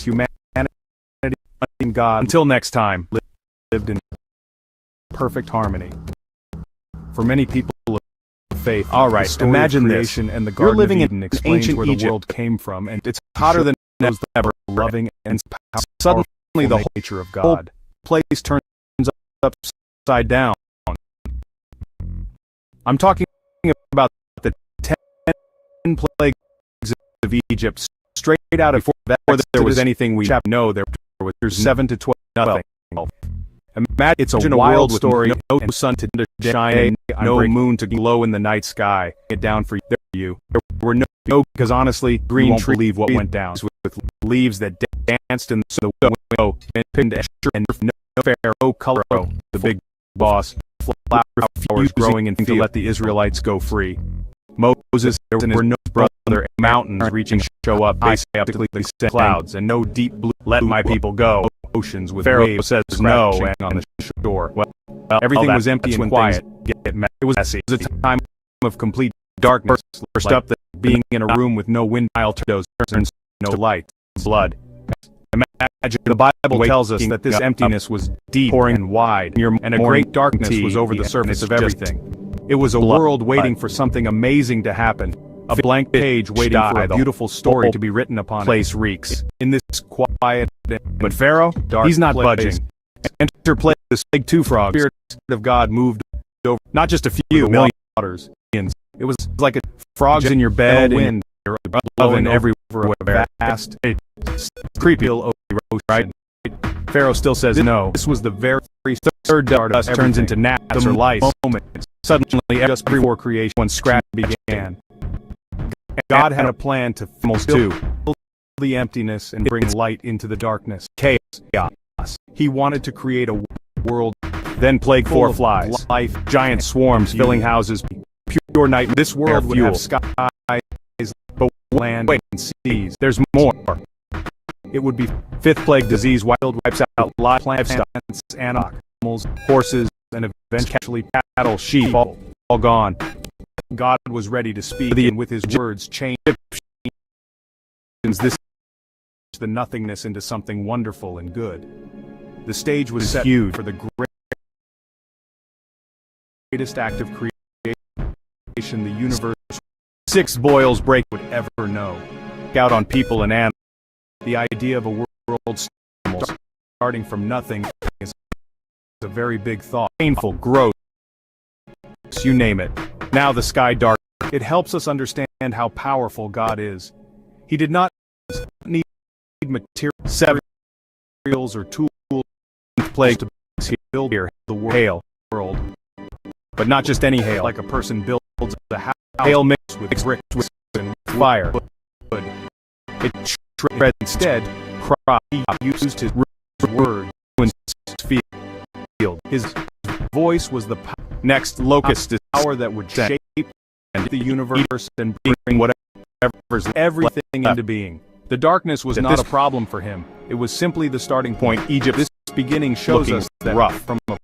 humanity in God, until next time, lived in perfect harmony. For many people of faith, alright, imagine this. And the Garden living of Eden in explains ancient where the Egypt. world came from, and it's hotter than ever, loving and suddenly the whole nature of God. Place turns upside down. I'm talking about the 10 plagues of Egypt, straight out of before there was anything we know. There was 7 to 12 nothing. Imagine it's a wild story. No sun to shine, no moon to glow in the night sky. Get down for you. There were no because honestly, green trees believe what went down with leaves that danced in the window and no pharaoh color. The big boss flowers growing in to let the Israelites go free. Moses, there were no brother mountains reaching show up basically clouds and no deep blue let my people go oceans with Pharaoh says no and on the shore. Well, everything was empty and quiet. It was messy. It was a time of complete darkness. First up, that being in a room with no wind, turns no light, blood. Imagine the Bible tells us that this emptiness was deep, pouring and wide, and a great darkness was over the surface of everything. It was a world waiting for something amazing to happen. A blank page waiting for a beautiful story to be written upon. Place reeks in this quiet. But Pharaoh, he's not budging. Enter play the plague 2 frogs. The Spirit of God moved over not just a few million waters. It was like a frogs in your bed, wind blowing everywhere, vast, creepy ocean. Pharaoh still says no. This was the very third dart of turns into gnats or lice. Suddenly, just before creation, when scratch began. God had a plan to fill the emptiness and bring light into the darkness. Chaos. He wanted to create a world, then plague 4 flies, life, giant swarms filling houses, pure night. This world would have skies, but land and seas. There's more. It would be 5th plague disease, wild wipes out live plants, animals, horses, and eventually cattle, sheep, all gone. God was ready to speak, and with his words change the nothingness into something wonderful and good. The stage was set huge for the greatest act of creation the universe 6 boils break would ever know. Out on people and animals. The idea of a world starting from nothing is a very big thought. Painful, gross, you name it. Now the sky dark. It helps us understand how powerful God is. He did not need materials or tools plague to build here the world. But not just any hail, like a person builds a house. Hail mixed with bricks and fire. It shred instead. Crop used his word to field. His voice was the next locust is power that would shape the universe and bring whatever's everything into being. The darkness was not a problem for him. It was simply the starting point. Egypt, this beginning shows us that rough from a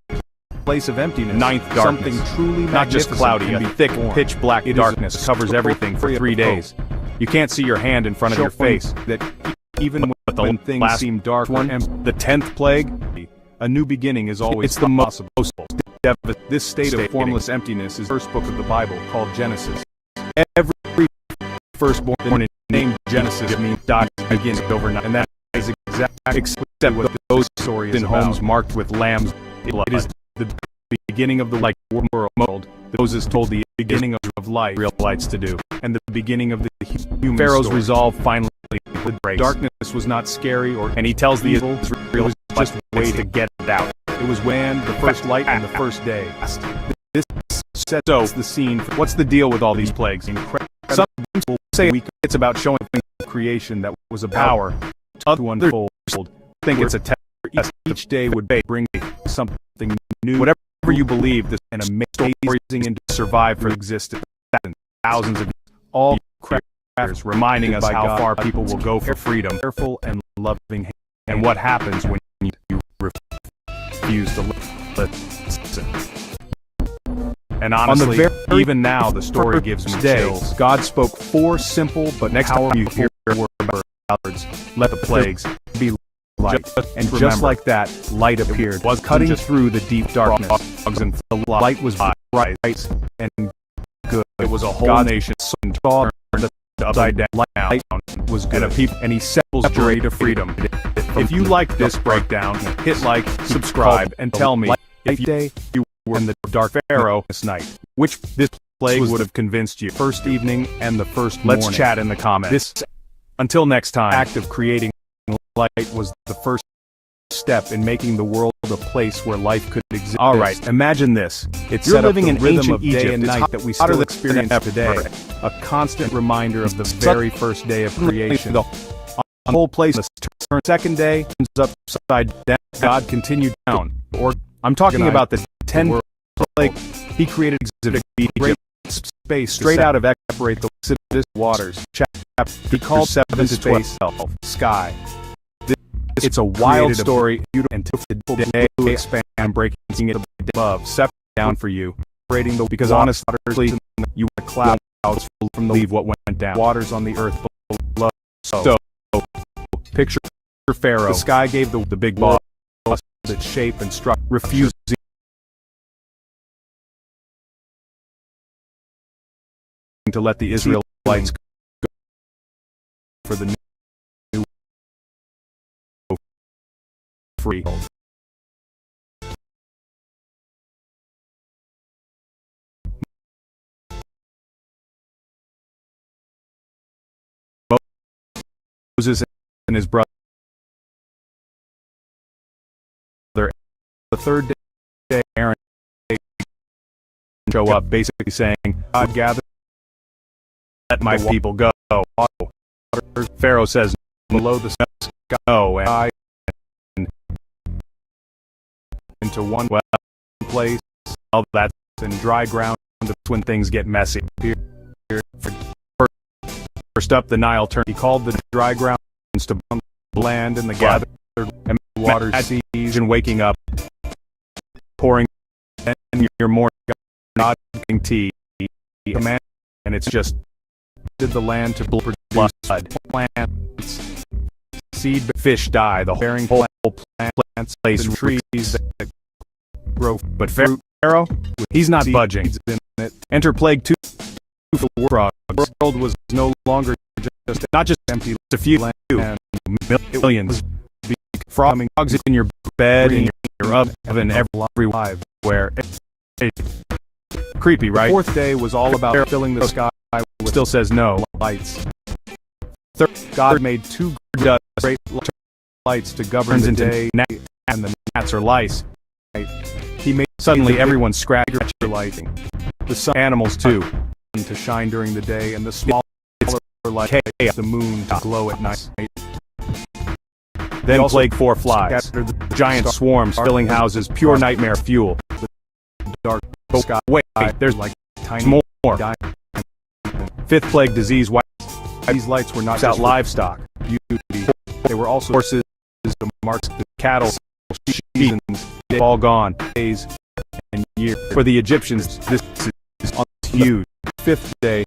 place of emptiness, ninth darkness, something truly not just cloudy, a thick, pitch black darkness covers everything for 3 days. You can't see your hand in front of your face. That even when things seem dark, the 10th plague, a new beginning is always possible. This state of formless emptiness is the first book of the Bible, called Genesis. Every firstborn named Genesis means God begins overnight, and that is except what those stories in homes marked with lambs' blood. It is the beginning of the light world. Moses told the beginning of light, real lights to do, and the beginning of the human Pharaoh's story. Resolve finally the break. Darkness was not scary, and he tells the Israelites just wait to get it out. It was when the first light and the first day. This sets the scene. What's the deal with all these plagues? Some will say it's about showing creation that was a power to unfold. Think it's a test. Each day would bring something new. Whatever you believe, this and amazing and to survive for existence. Thousands of all crackers reminding us how far people will go for freedom. Careful and loving, and what happens when you refuse to listen. And honestly, even now, the story gives me chills. God spoke 4 simple but powerful words. Let the plagues light. And just like that, light appeared, was cutting through the deep darkness. And the light was bright and good. It was a whole nation turned upside down. Light was good. And he separates joy to freedom. If you like this breakdown, hit like, subscribe, and tell me if you were in the Dark Pharaoh this night, which this plague would have convinced you. First evening and the first morning. Let's chat in the comments. Until next time, the act of creating light was the first step in making the world a place where life could exist. Alright, imagine this. It's set living in rhythm of day and night that we still experience today. A constant reminder of the very first day of creation. The whole place turns second day, turns upside down. God continued down. Or I'm talking about the 10 plague. He created Egypt, space straight out of separate the Exodus waters. He called 7 to 12 sky. It's a wild story, until the day expand and breaking it above, separate down for you, because honestly, you were clouds from the leave what went down, waters on the earth below. So picture Pharaoh. The sky gave the big boss its shape and structure, refusing to let the Israelites go for the new free. Moses and his brother, the third day, Aaron show up, basically saying, "God gather, let my people go." Pharaoh says, "Below the sky, go," and I into one place. All that's in dry ground. That's when things get messy. First up, the Nile turned. He called the dry ground to land, and the gathered and waters siege and waking up, pouring, and your morning not drinking tea, and it's just did the land to produce blood, plants, seed, fish die, the bearing plants, place, trees that grow, but Pharaoh, he's not budging. Enter plague 2. Frogs. The world was no longer not just empty, a few land and millions. Frogs in your bed, in your oven, everywhere. Creepy, right? Fourth day was all about filling the sky. Still says no lights. Third, God made 2 great lights to govern the day, and the gnats or lice. He made suddenly everyone scratch lighting. The sun, animals too, to shine during the day, and the smaller like the moon to glow at night. Then plague 4 flies. The giant swarms filling houses, pure nightmare fuel. The dark sky. Wait, there's like tiny more. 5th plague disease. These lights were not just livestock, beauty. They were also horses, the marks, the cattle, seasons. They've all gone. Days and years. For the Egyptians, this is huge. 5th day,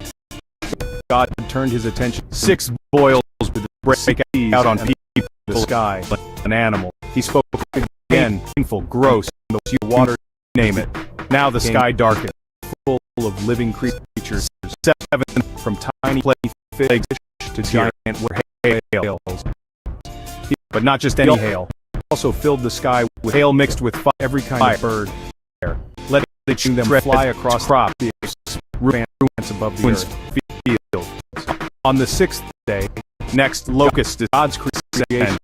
God turned his attention. 6 boils with break out on people, the sky, an animal. He spoke again, painful, gross, the water, name it. Now the sky darkened, full of living creatures. 7 from tiny fish to giant hails. But not just any hail. Also filled the sky with hail mixed with fire, every kind of bird. Letting them fly across crop ruins above the earth. On the 6th day, next locust is God's creation,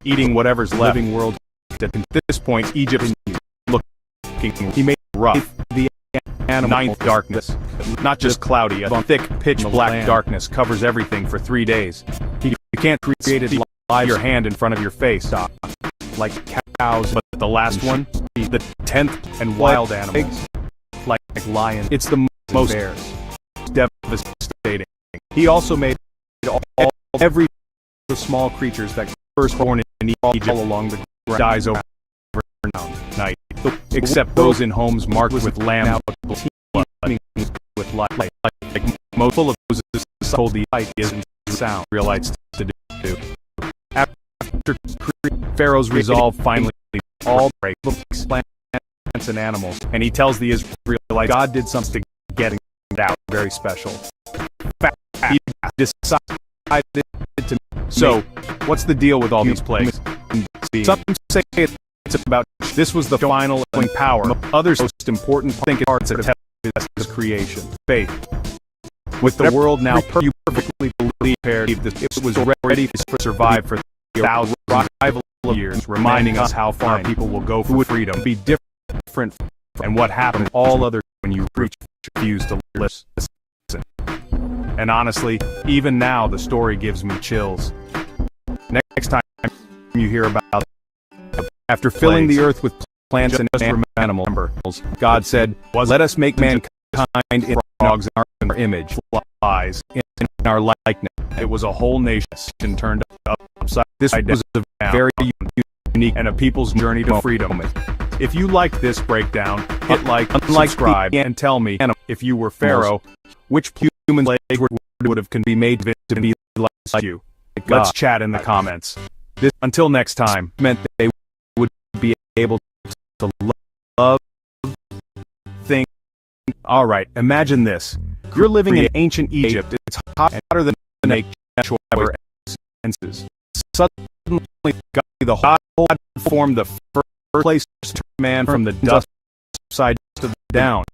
eating whatever's left. Living world. At this point, Egypt looking. He made it rough. The animal 9th darkness, not just cloudy, a thick pitch black darkness covers everything for 3 days. You can't create it live your hand in front of your face, like cows. But the last one, the 10th, and wild animals, like lions. It's the most bears. Devastating. He also made every small creatures that first born in Egypt all along the ground dies over night, except those in homes marked with lamb with light, like most full of Moses told the light isn't sound real lights to do. After After Pharaoh's resolve finally all break plants and animals, and he tells the Israelites God did something getting it out very special. He decided to. So, what's the deal with all these plagues? Some say it's about this was the final power. Others most important think parts of his creation. Faith. With the world now you perfectly believe that it was ready to survive for thousands of years, reminding us how far people will go for freedom, be different, and what happened all other when you refuse to listen. And honestly, even now the story gives me chills. Next time you hear about it, after filling the earth with plants and animals, God said, "Let us make mankind in frogs in our image, flies in our likeness." It was a whole nation turned upside. This was a very unique and a people's journey to freedom. If you like this breakdown, hit like, subscribe, and tell me if you were Pharaoh, which human leg would have be made to be like you. Let's chat in the comments. This, until next time, meant that they would be able to love, think. All right, imagine this: you're living in ancient Egypt. It's hotter than a choir senses. Suddenly, the whole formed the first place to man from the dust side to the down.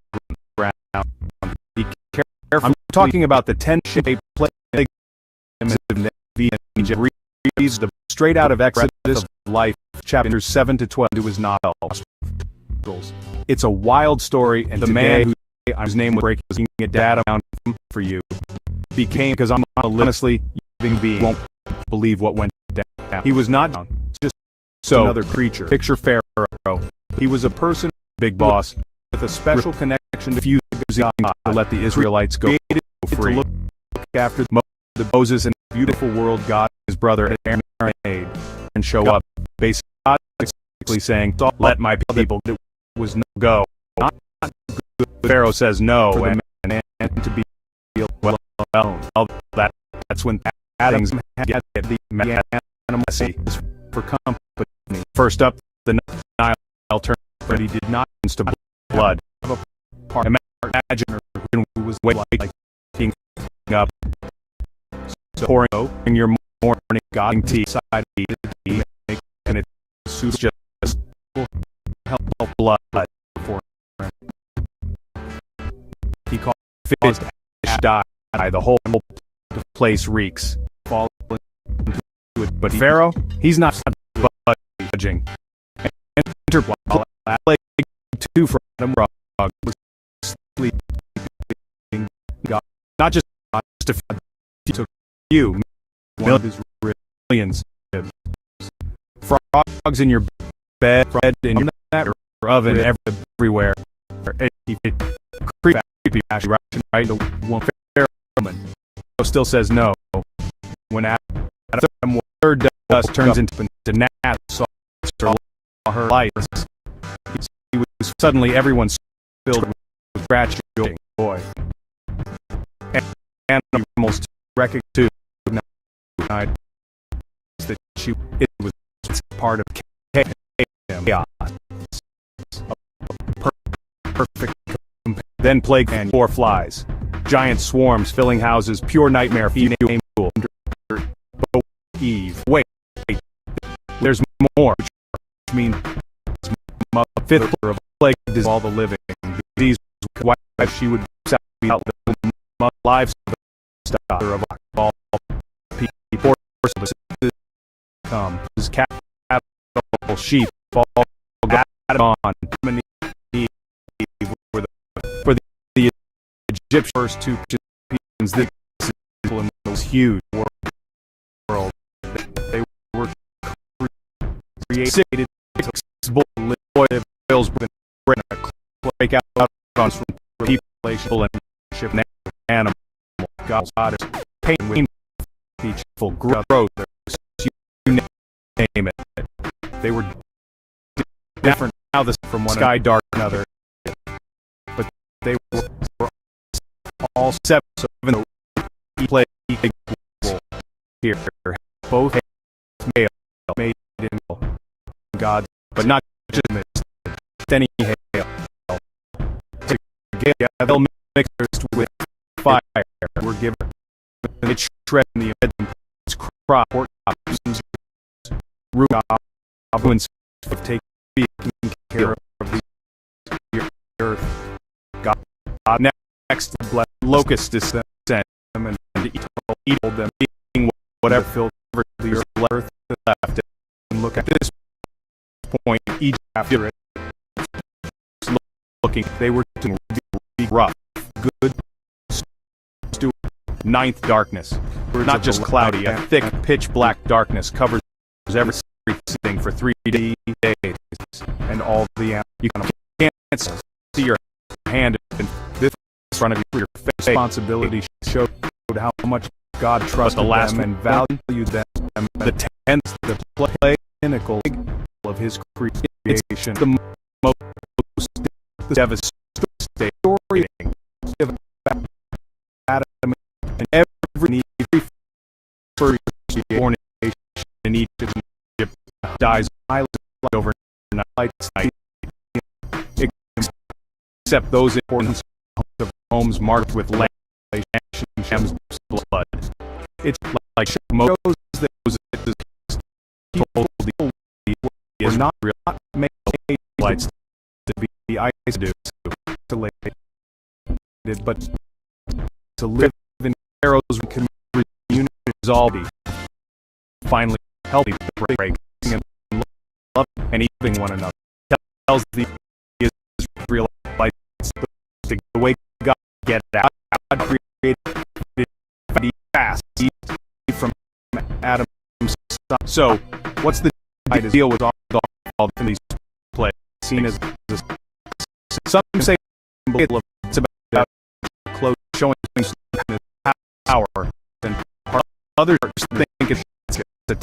Be careful. I'm talking about the 10-shaped plague of Egypt. Reads the straight out of Exodus of Life, chapters 7 to 12. It was not It's a wild story, and the man whose name was breaking it down for you became, because I'm honestly living being won't believe what went down. He was not down, just another creature. Picture Pharaoh. He was a person, big boss, with a special connection to fuse to let the Israelites go free. To look after Moses and the beautiful world God and his brother Aaron made, and show up, basically saying, "Let my people go." It was no go. Not good. Pharaoh says no, and to be well alone. That's when things get the animacy for company. First up, the Nile turned, but he did not to blood. Imagine who was like being up, so pouring your morning goding tea side and it's just help blood for him. He called fish die. The whole place reeks. Fall into it. But Pharaoh, he's not budging. Enter while plague 2 from Adam Rog was sleeping. God, not just he took you, millions. Frogs in your bed, in your oven, everywhere. Creepy, right? The one Pharaoh still says no. When Adam third dust turns into gnats, saw her lights. He was suddenly everyone's filled with scratching boy. And animals recognize too that it was part of chaos. Perfect. Then plague and 4 flies. Giant swarms filling houses, pure nightmare feeding you. Eve. Wait. There's more, which means a 5th of plague is all the living. These why she would be out the livestock of all people come. Cattle, sheep, all added on. For the Egyptian first 2 Egyptians, this in those huge world. They were created boils break out on people and ship animal gods pain with peaceful growth. You name it. They were different now this from one sky dark another. But they were all 7 so play equal here. Both male gods, but not just any hail. Together mixed with fire were given. It shred in the crop or options. Root goblins of taking care of the earth. God next blessed locust descend them and eat them, eating whatever filled the earth left. And look at this point, each after it, looking, they were to be rough, good, steward. Ninth darkness, not just cloudy, a thick, pitch-black darkness covers everything for 3 days, and all the you can't see your hand in this front of your face. Responsibility showed how much God trusted them and valued them. The 10th, the pinnacle of His creation, the most devastating of Adam and every need for born in Egypt dies overnight, except those important of homes marked with land Shem's blood. It's like Moses told the is not real, not made lights to be isolated, but to live in Pharaoh's resolve, finally healthy break and love and eating one another. Tells the Israelites the way God get out. God created fast from Adam's son. So, what's the deal with all in these plays? Seen as some say it's about clothes showing power, and others think it's a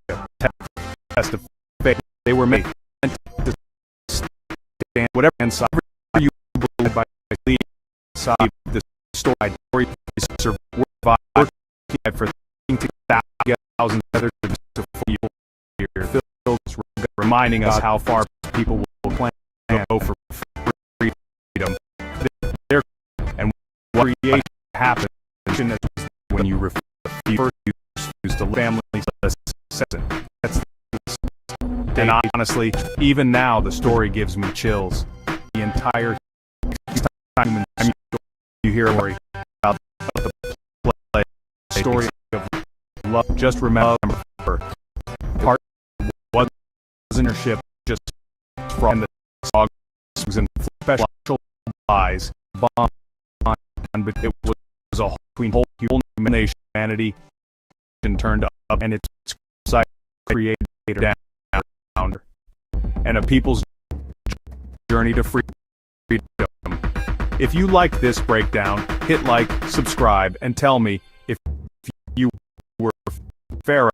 test of faith. They were made to stand whatever inside you believe by the side the story is survived for thinking thousands of others to you reminding us how far people will plan to go for freedom. And what creation happens when you refuse to family. And honestly, even now the story gives me chills. The entire time you hear a story about the play, story of love, just remember part wasn't her ship just from the dogs and special eyes bomb, but it was a whole humanity and turned up and its side created down and a people's journey to freedom. If you like this breakdown, hit like, subscribe, and tell me if you were Pharaoh,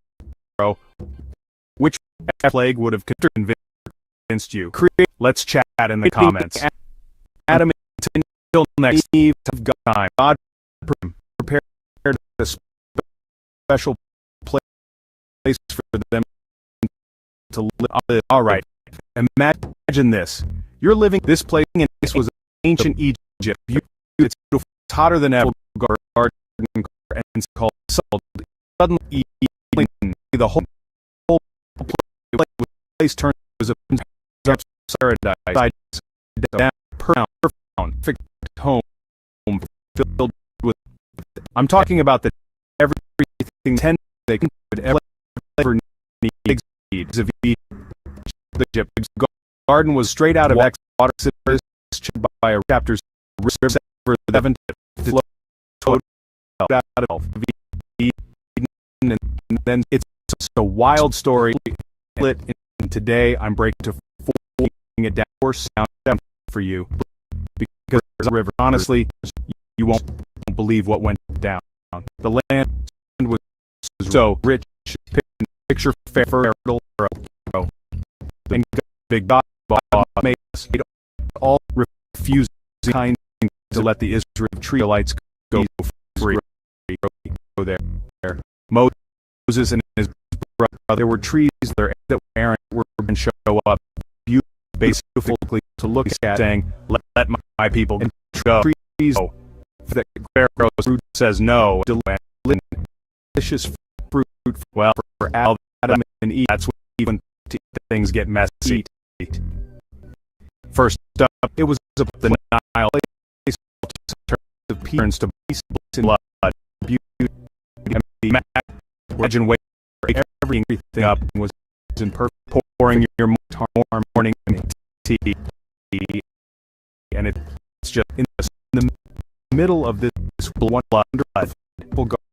which plague would have convinced you. Let's chat in the comments. Adam, until next eve of time, God prepared a special place for them to live. All right, imagine this. You're living this place, and this was ancient Egypt. It's beautiful. It's hotter than ever. Garden and called salt. Suddenly, the whole place turned to a paradise. Perfect home filled with. I'm talking about the everything 10 they could ever need. Of Egypt. The garden was straight out of Exodus by a chapters river 7 to flow out of Eden, and then it's a wild story. And today I'm breaking to folding it down for you because the river. Honestly, you won't believe what went down. The land was so rich. Picture fertile, and big God made us all refusing to let the Israelites go free. Go there. Moses and his brother, there were trees there that Aaron were going to show up basically to look at, saying, let my people go. Trees go. The Pharaoh's fruit says no. Delicious fruit. Well, for Adam and Eve, that's when things get messy. First up, it was about the Nile. Turns to blood. Imagine everything up was in perfect, pouring your morning tea, and it's just in the middle of this one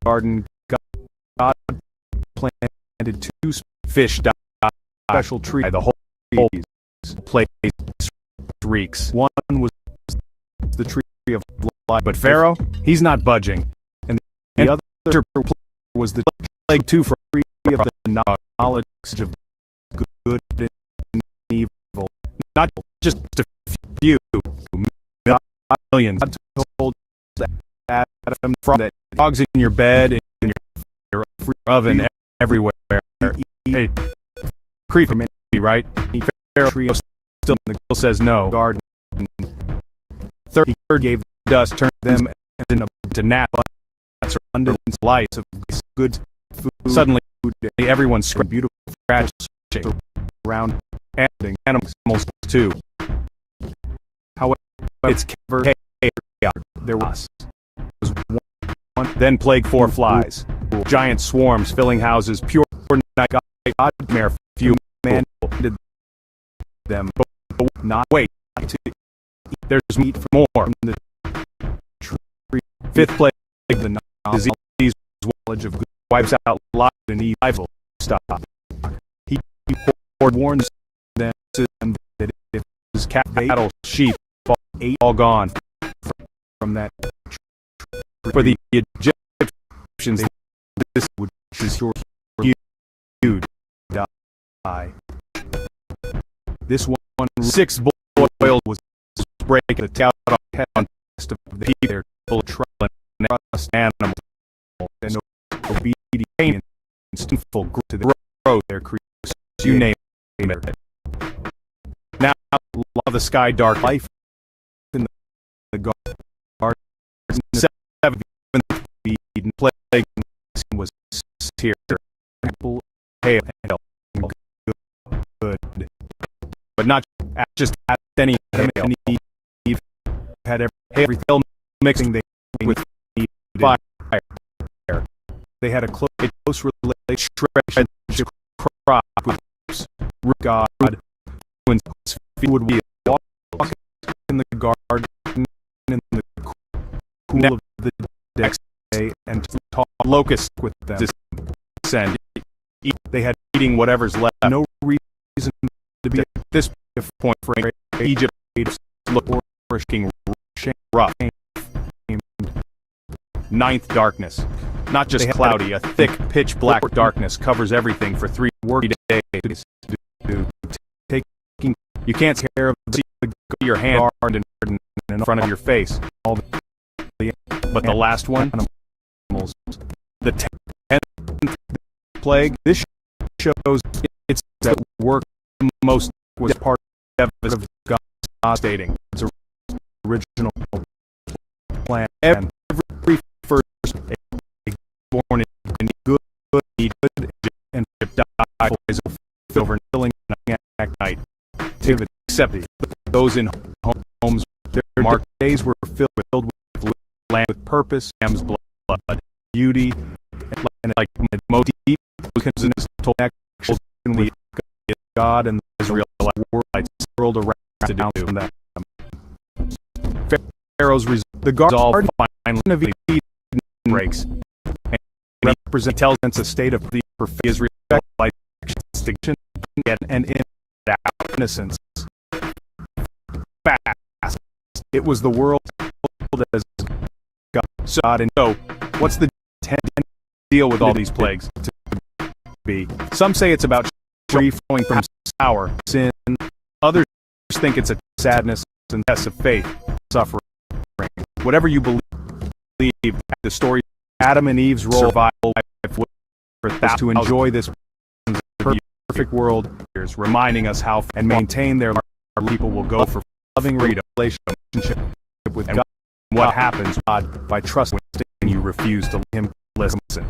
garden. God planted two fish special tree. The whole place reeks. One was the tree of life, but Pharaoh, he's not budging, and the other was the plague too, for free of the knowledge of good and evil. Not just a few, millions. God told Adam from that dogs in your bed, in your oven, everywhere. Hey, creep from me, right? Pharaoh still the girl says no. Garden. Third gave dust, turned them into nap. That's abundance lights of good food. Suddenly, everyone's beautiful scratch around animals too. However, it's covered. There was one. Then plague 4 flies, giant swarms filling houses. Pure night. Godmare few man did them, but not wait. There's meat for more from the tree. Fifth plague, the Nile disease, knowledge of good wipes out life and evil stuff. He warns them that if his cattle, sheep, all gone from that tree. For the Egyptians, this would ensure you die. This one 6 boiled was breaking the tout on test of the their full of trouble and trust animals and obedient and sinful to the growth their creatures, you name it. Now law the sky dark life in the garden 7 Eden plague was here hail and good, but not just any Eve had every hill mixing they with fire. They had a close relationship crop with God. When would we walk in the garden in the cool of the next day and talk locusts with them. Descend. They had eating whatever's left. No reason to be at this point for Egypt to look flourishing, rough. Ninth darkness. Not just cloudy, a thick, pitch black darkness covers everything for 3 working days. Taking, you can't take care of your hand in front of your face. But the last one, animals. The 10th plague. This shows it's that work most was part of God stating its original plan. Every first born in good and died over killing at night. Except those in homes, their marked days were filled with land with purpose, lamb's blood, beauty, and like most deep actions with God and the Israelite world around to down to them. Pharaoh's the guards all finally breaks and represents a state of the Israelite extinction and innocence. Fast. It was the world as God and so. What's the deal with all these plagues to be? Some say it's about free flowing from sour sin. Others think it's a sadness and test of faith, suffering. Whatever you believe, the story Adam and Eve's role of for thousands to enjoy this perfect world, reminding us how and maintain their people will go for loving relationship with God. What happens by trusting you refuse to let him listen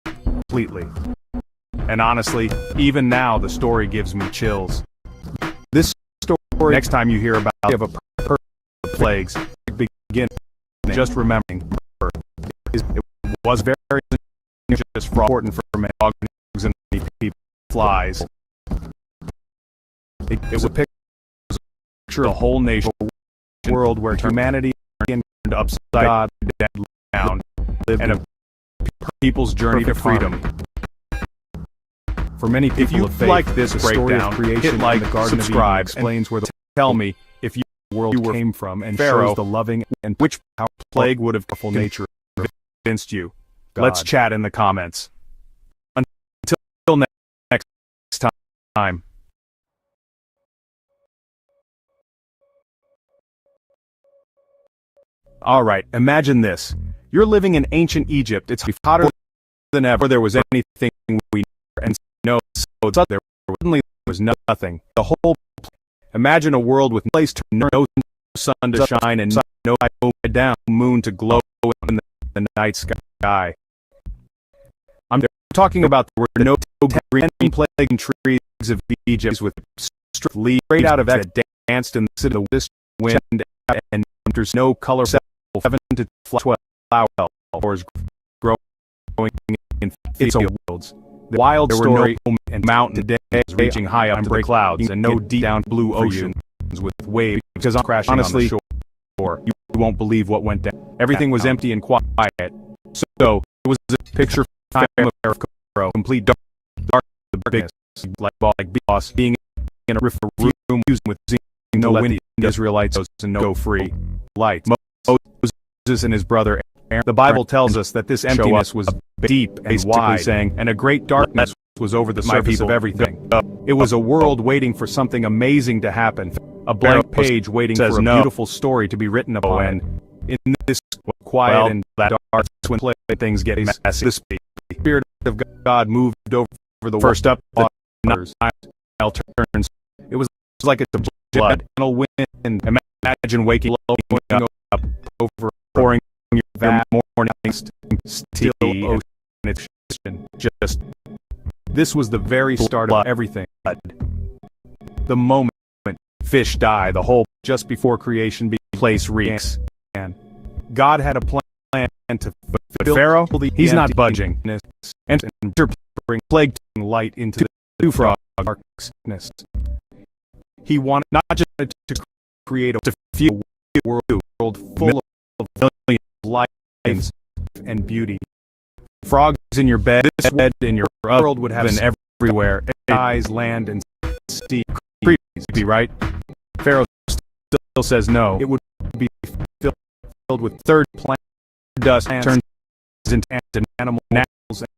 completely. And honestly, even now the story gives me chills. This story, next time you hear about a plagues, begin just remembering it was very just important for men, dogs, and people, flies. It was a picture of a whole nation, a world where humanity turned upside down, and a people's journey to freedom. For many people, if you like this breakdown, hit like, subscribe, explains where the tell me if you world you came from and Pharaoh, shows the loving and which plague would have awful nature convinced you. God. Let's chat in the comments. Until next time. Alright, imagine this. You're living in ancient Egypt. It's hotter than ever there was anything we and no, so there suddenly was nothing. The whole imagine a world with no place to no sun to shine and no down moon to glow in the night sky. I'm talking about there were no green plague trees of Egypt with leaves straight out of that danced in the wind and there's no color 7 to 12 flowers growing in fields. The wild story and mountain days reaching high up to the clouds and no deep down blue oceans with waves because I'm crashing honestly, on the shore. You won't believe what went down. Everything was empty and quiet. So it was a picture of Pharaoh, complete darkness, like boss being in a room using with no wind, the Israelites and no free light. Moses and his brother Aaron. The Bible tells us that this emptiness was deep and wide, saying, and a great darkness was over the surface of everything. It was a world waiting for something amazing to happen, a blank page waiting for a beautiful story to be written upon. And in this quiet and dark, when things get messy, the Spirit of God moved over the first up the turns. It was like a blood wind. Imagine waking up over pouring your that morning still ocean. Just this was the very start of everything. The moment fish die, the whole just before creation place reeks. And God had a plan to fulfill Pharaoh. He's not budging, and bring plague light into the frog darkness. He wanted not just to create a world full of millions of lights and beauty. Frogs in your bed, this bed in your world would have been everywhere. Eyes, land, and sea. Creepy, right? Pharaoh still says no. It would be filled with third planet dust, turns into animals and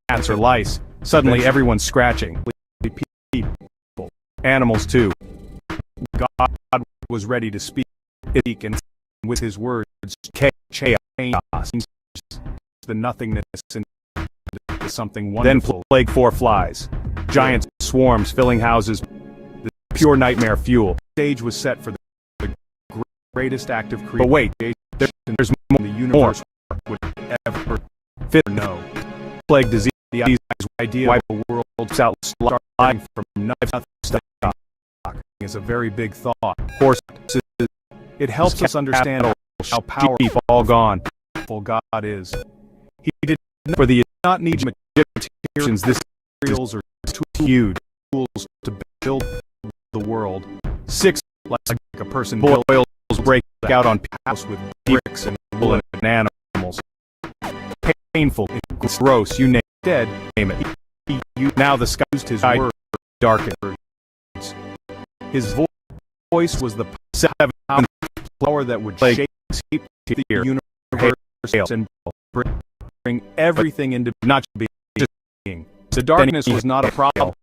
ants or lice. Suddenly, everyone's scratching. People, animals too. God was ready to speak, and with his words, chaos, the nothingness into something wonderful. Then plague 4 flies, giant swarms filling houses, the pure nightmare fuel. The stage was set for the greatest act of creation. But wait, there's more the universe would ever fit or know. Plague disease, the idea why the world starting from nothing is a very big thought. Horses, it helps us understand how powerful all gone God is. He did for the not need materials. This materials are too huge tools to build the world. 6 like a person boils break out on house with bricks and bullet and animals. Painful, gross, you name it, dead, name it. Now the sky used his word, darkened. His voice was the 7th flower that would shape the universe and bring everything into not being. The darkness was not a problem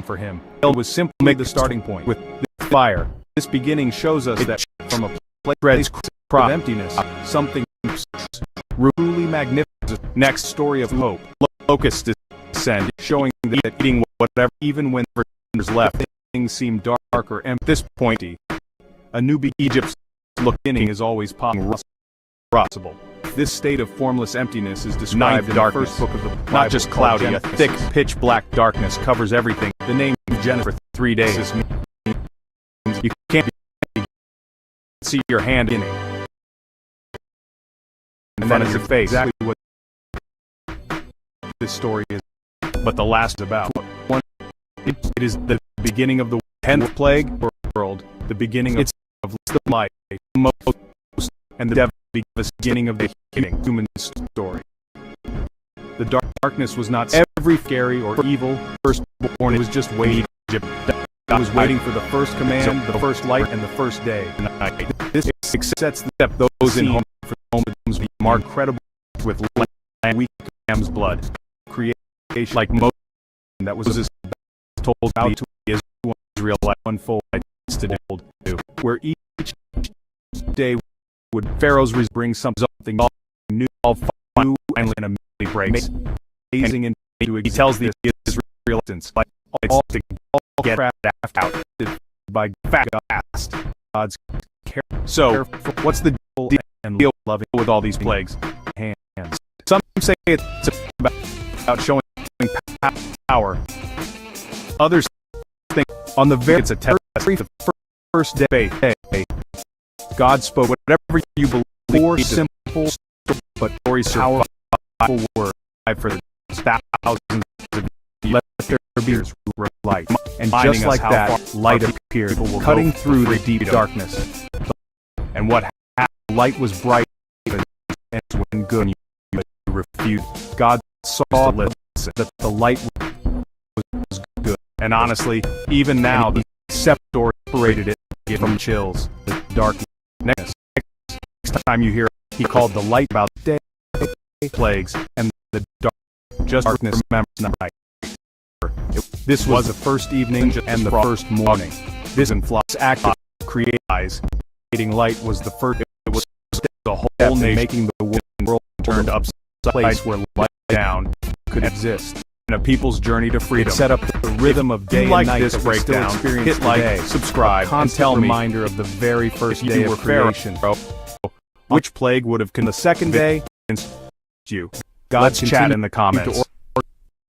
for him. It was simply the starting point. With the fire, this beginning shows us that from a place of emptiness, something truly magnificent. Next story of hope. Locusts descend, showing that eating whatever, even when there's left, things seem dark or empty. At this point, a new Egypt's beginning is always possible. This state of formless emptiness is described in the first book of the Bible. Not just cloudy, a thick, pitch-black darkness covers everything. The name Genesis for 3 days means you can't see your hand in it. In front of your face. Exactly what this story is. But the last about one. It is the beginning of the 10th plague world, the beginning of the light, and the beginning of the human story. The darkness was not every scary or evil firstborn. It was just waiting. God was waiting for the first command, the first light, and the first day. This sets the step. Those in home for homes be marked incredible with weak lamb's blood. Creation like Moses that was told out to Israel unfold to do, where each day would Pharaoh's bring something new, all new and immediately breaks. Amazing into he tells the Israelites like all to get out by fast God's care. So what's the deal and deal loving with all these plagues? Hands. Some say it's about showing power. Others think on the very it's a test. The first day, God spoke whatever you believe. Four simple but stories, powerful words for thousands of let there be light. And just like that, light appeared, cutting through the deep darkness. And what happened? Light was bright, and when good you refute. God saw that the light was good. And honestly, even now, the separated it, gave him chills. The darkness. Next time you hear, he called the light about day plagues, and the darkness remembers night. This was the first evening and the first morning. This influx act of creating light was the first. It was the whole nation making the world turned upside place where light down could exist. And a people's journey to freedom. Set up the rhythm of day and night. This breakdown. Hit like, subscribe, and tell me. Reminder of the very first day of creation. Which plague would have come the second day? You. God's chat in the comments.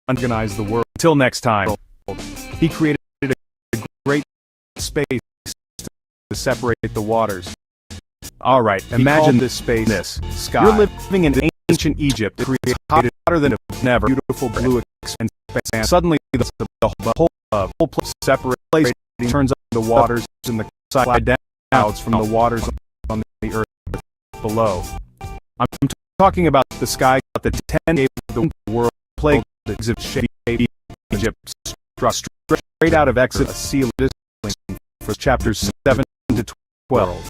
Organize the world. Until next time. He created a great space to separate the waters. All right, imagine this space, this sky. You're living in ancient Egypt. It created hotter than ever. Beautiful blue expanse. And suddenly, the whole place separates, turns up the waters and the side down from the waters on the earth below. I'm talking about the sky, the 10 days of the world plague that exhibits Egypt, struck straight out of Exodus, sealed for chapters 7 to 12.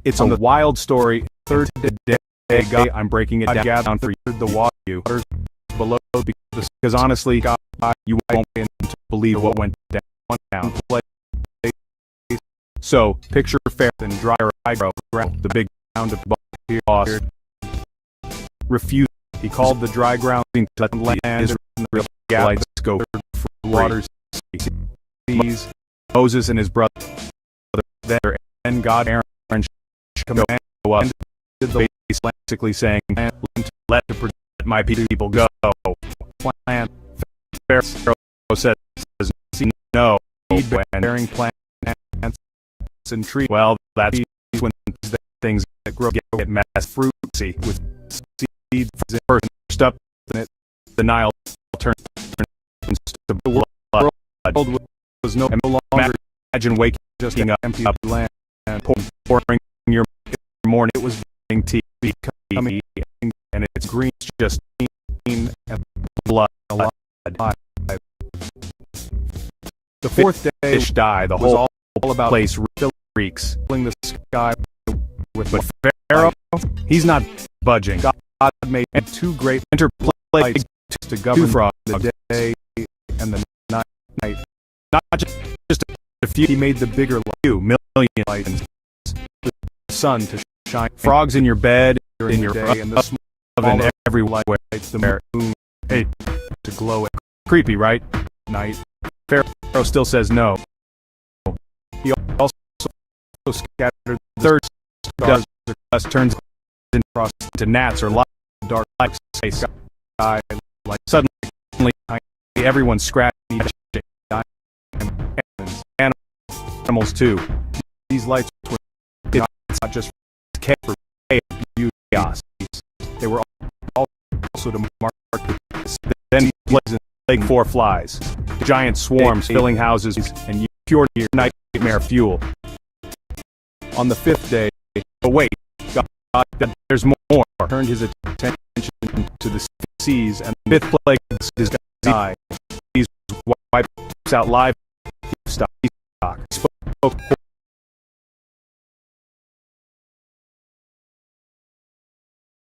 It's a wild story. Third day, I'm breaking it down for you. The waters below, because honestly, God, you won't believe what went down. So, picture fair and dry ground, the big ground of boss. Refused. He called the dry ground to land. Israelites go for waters. Moses and his brother there, and God Aaron command go up to the base, basically saying, "Let to protect my people go." Plant. Pharaoh says, "No." And bearing plants and trees. Well, that's when things that grow get messy, fruity with seeds first up. The Nile turned to blood. Was no longer. Imagine waking up empty land and pouring your morning. It was tea, coming, and it's green, just green and blood. The fourth day, fish die. The whole about place reeks, filling the sky with. But Pharaoh, he's not budging. God made two great interplays to govern the day and the night. Not just a few. He made the bigger million lights. The sun to shine. Frogs in your bed, in your day, and the small in every light. The moon, hey, to glow. Creepy, right? Night. Pharaoh still says no. He also scattered the third star, dust turns into gnats or light, dark like sky, like suddenly everyone's scratching animals too. These lights were not just for chaos. They were also to mark then plague four flies, giant swarms filling houses and pure nightmare fuel. On the fifth day, but wait, God, there's more. Turned his attention to the seas, and the fifth plague is die. These wipes out livestock. Spoke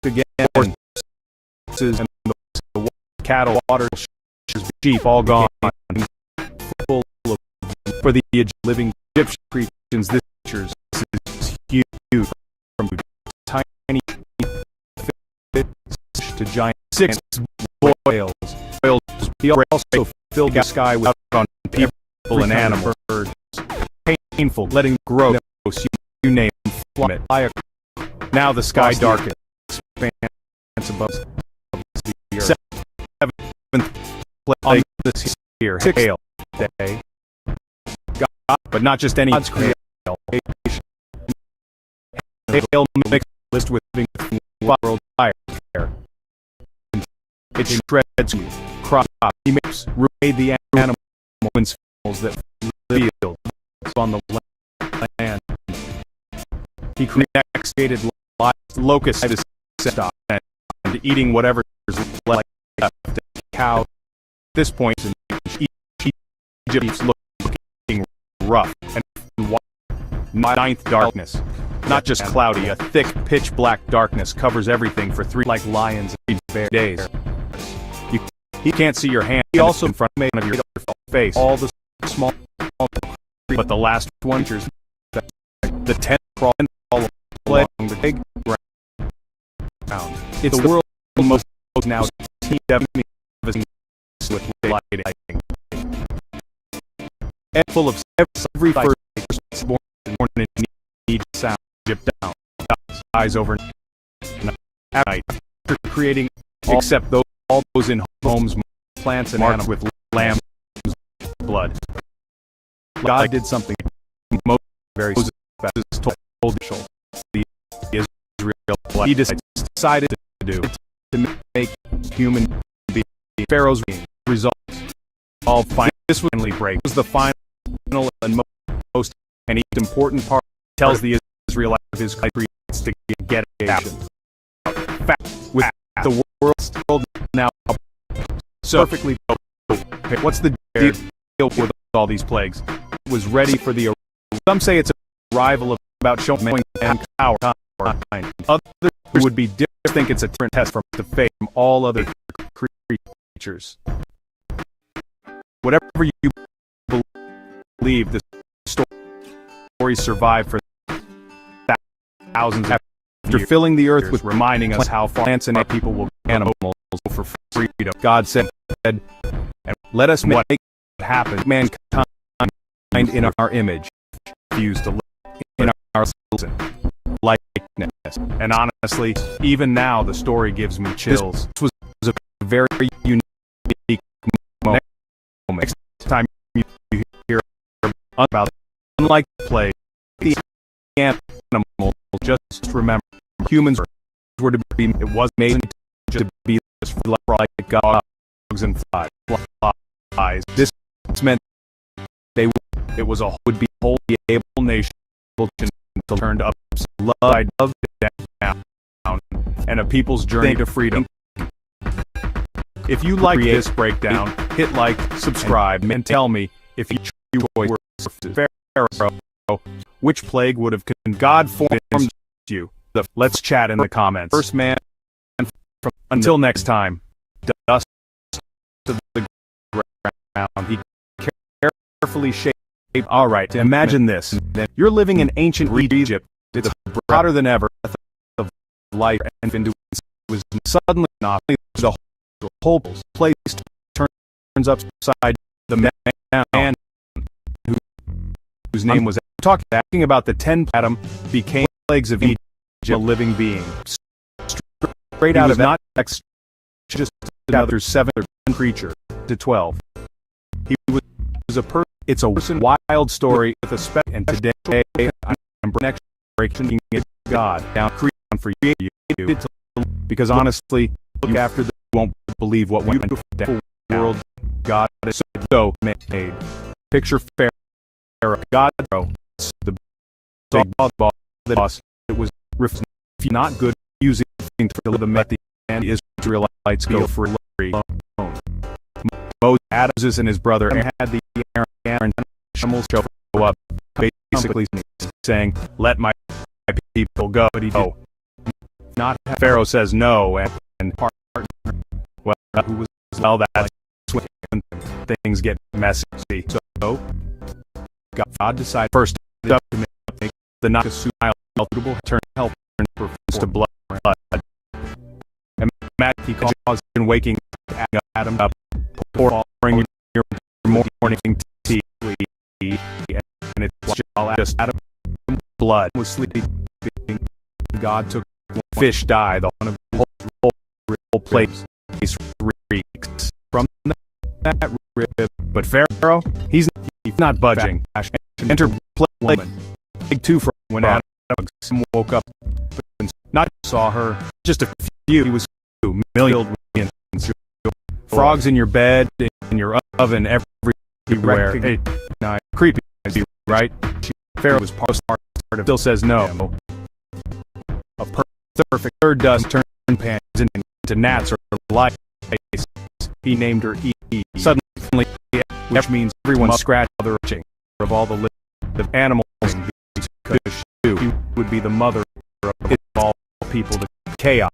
again, and the cattle, water, sheep, all gone. Full of, for the living Egyptian creatures, this is huge, from tiny fish to giant 6 boils. He also filled the sky with on people and animals, birds. Painful, letting grow. You name them, fly. Now the sky darkens, expands above the earth. Seventh plague this year, hail day. God, but not just any God's creation. Hail mixed with world fire. It shreds crop. He makes made the animals that live on the land. He created locusts to stop and eating whatever is left. Cow. At this point in Egypt looking rough and white. Ninth darkness. Not just cloudy, a thick, pitch-black darkness covers everything for 3 like lions and days. He can't see your hand. He also in front of your face. All the small, but the last one, the 10th crawling all along the big ground. It's the world's most now definitely with lighting. And full of every first born in need sound. Down, eyes over at night, after creating except all those in homes, plants and animals with lamb's blood. God did something most very told the Israel. He decided to do to make human being Pharaoh's results. All final. This would finally break. Was the final and most important part. Tells the Israelite of his creeds to get action. With the world now so perfectly. What's the deal with all these plagues? It was ready for the. Some say it's a rival of about showing our time. Others would be different. Think it's a different test from the fate from all other creatures. Whatever you believe, the stories survive for thousands after filling the earth with reminding us how far plants and people will be animals for freedom. God said, and let us make it happen. Mankind in our image, fused to live in our likeness. And honestly, even now the story gives me chills. This was a very unique moment. Next time you hear about it, unlike the plague, the animal, just remember, humans were to be, it was made to be like dogs and flies. This meant it was a would be wholly able nation to turn upside down, and a people's journey to freedom. If you like this breakdown, hit like, subscribe, and tell me if you were Pharaoh, which plague would have God formed you? Let's chat in the comments. First man, until next time, dust to the ground. He carefully shaped. All right, imagine this. You're living in ancient Egypt. It's broader than ever. Of life and into was suddenly not the whole place turns upside the man whose name was talking about the 10 Adam became plagues of Egypt, a living being. Straight out of not just another 7 creature to 12. He was a person. It's a wild story with a spec, and today I'm next breaking God down for you because honestly, look after the won't believe what we world God is so made. Picture Pharaoh, God, the boss. It was not good using to the met the and Israelites go for Moses and his brother had the Aaron animals show up, basically saying, "Let my people go." But he did not. Pharaoh says no, and who was that's when things get messy. So God decided first to make the not suitable turn help to blood. And he caused in waking Adam up, pouring your morning tea, and it's just Adam blood was sleeping. God took fish dye, the one of the whole place reeks from that rib, but Pharaoh, he's not budging. Enter woman. Big 2 from when Adam woke up and not saw her. Just a few. He was 2 million. Frogs in your bed, in your oven, everywhere. Hey, creepy, right? Pharaoh was part of. Still says no. A perfect third does turn pans into gnats or lice. He named her E. Suddenly, which means everyone scratched other itching of all the animals and beings could do. He would be the mother of all people to chaos.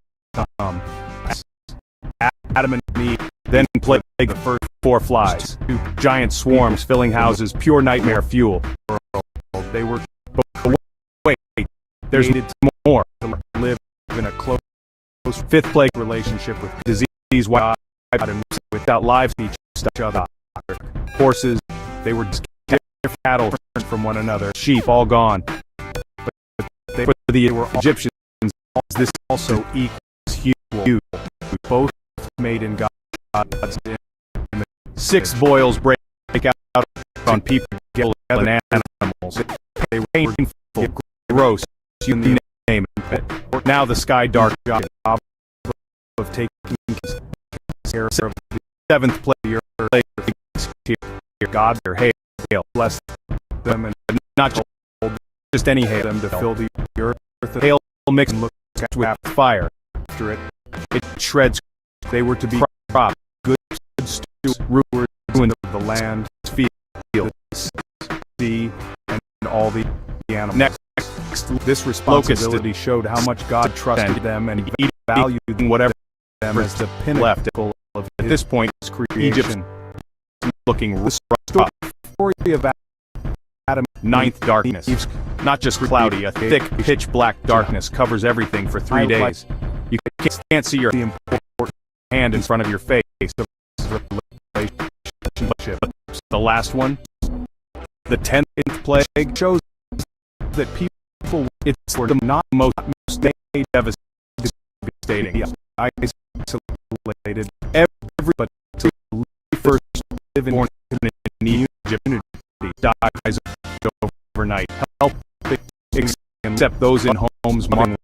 Adam and Eve then plagued the first 4 flies, 2 giant swarms filling houses, pure nightmare fuel. They were wait. There's needed more to live in a close 5th plague relationship with disease, wild and without lives each other. Horses, they were different cattle from one another. Sheep all gone. But they were Egyptians. This also equals huge. We both made in God's image. 6 boils break out on people and animals. They were painful, gross. You name it. Now the sky dark job of taking care of the 7th plague. God, their hail, bless them, and not just any hail them to fill the earth. The hail mix and look with fire. After it shreds. They were to be cropped, good stew, ruined the land, field, sea, and all the animals. Next, this responsibility showed how much God trusted them, and He valued whatever them as the pinnacle of at this point Egypt. Looking rough. Story of Adam. 9th darkness. Not just cloudy, a thick, pitch black darkness covers everything for 3 days. You can't see your important hand in front of your face. The last one, the 10th plague, shows that people, it's were not most devastating. Isolated. Everybody first live in Egypt dies overnight. Help except those in homes marked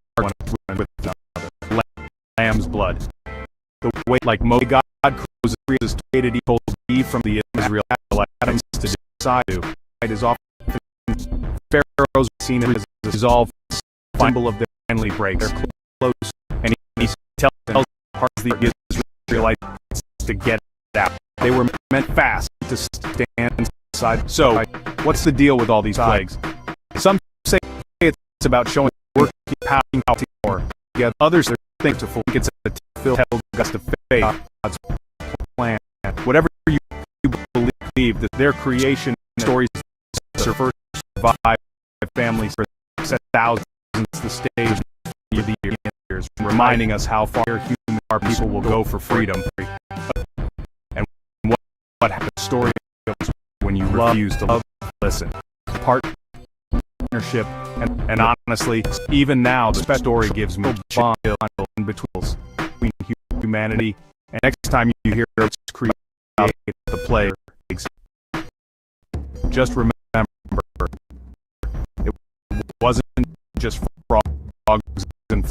with lamb's blood. The way like God created evil from the Israelites to decide to. It is often Pharaoh's seen as a dissolved symbol of their finally breaks. They're close, and he tells parts of the Israelites to get out. They were meant fast to stand aside. So, what's the deal with all these plagues? Some say it's about showing working power more. Yet others think it's a fulfill gust of faith. God's plan. Whatever you believe, that their creation stories first survive families for thousands the stage of the years, reminding us how far our people will go for freedom. And what happened story when you refuse to love, listen. Part ownership, and honestly, even now the story gives me chill in between humanity, and next time you hear it's create the player, just remember, it wasn't just frogs and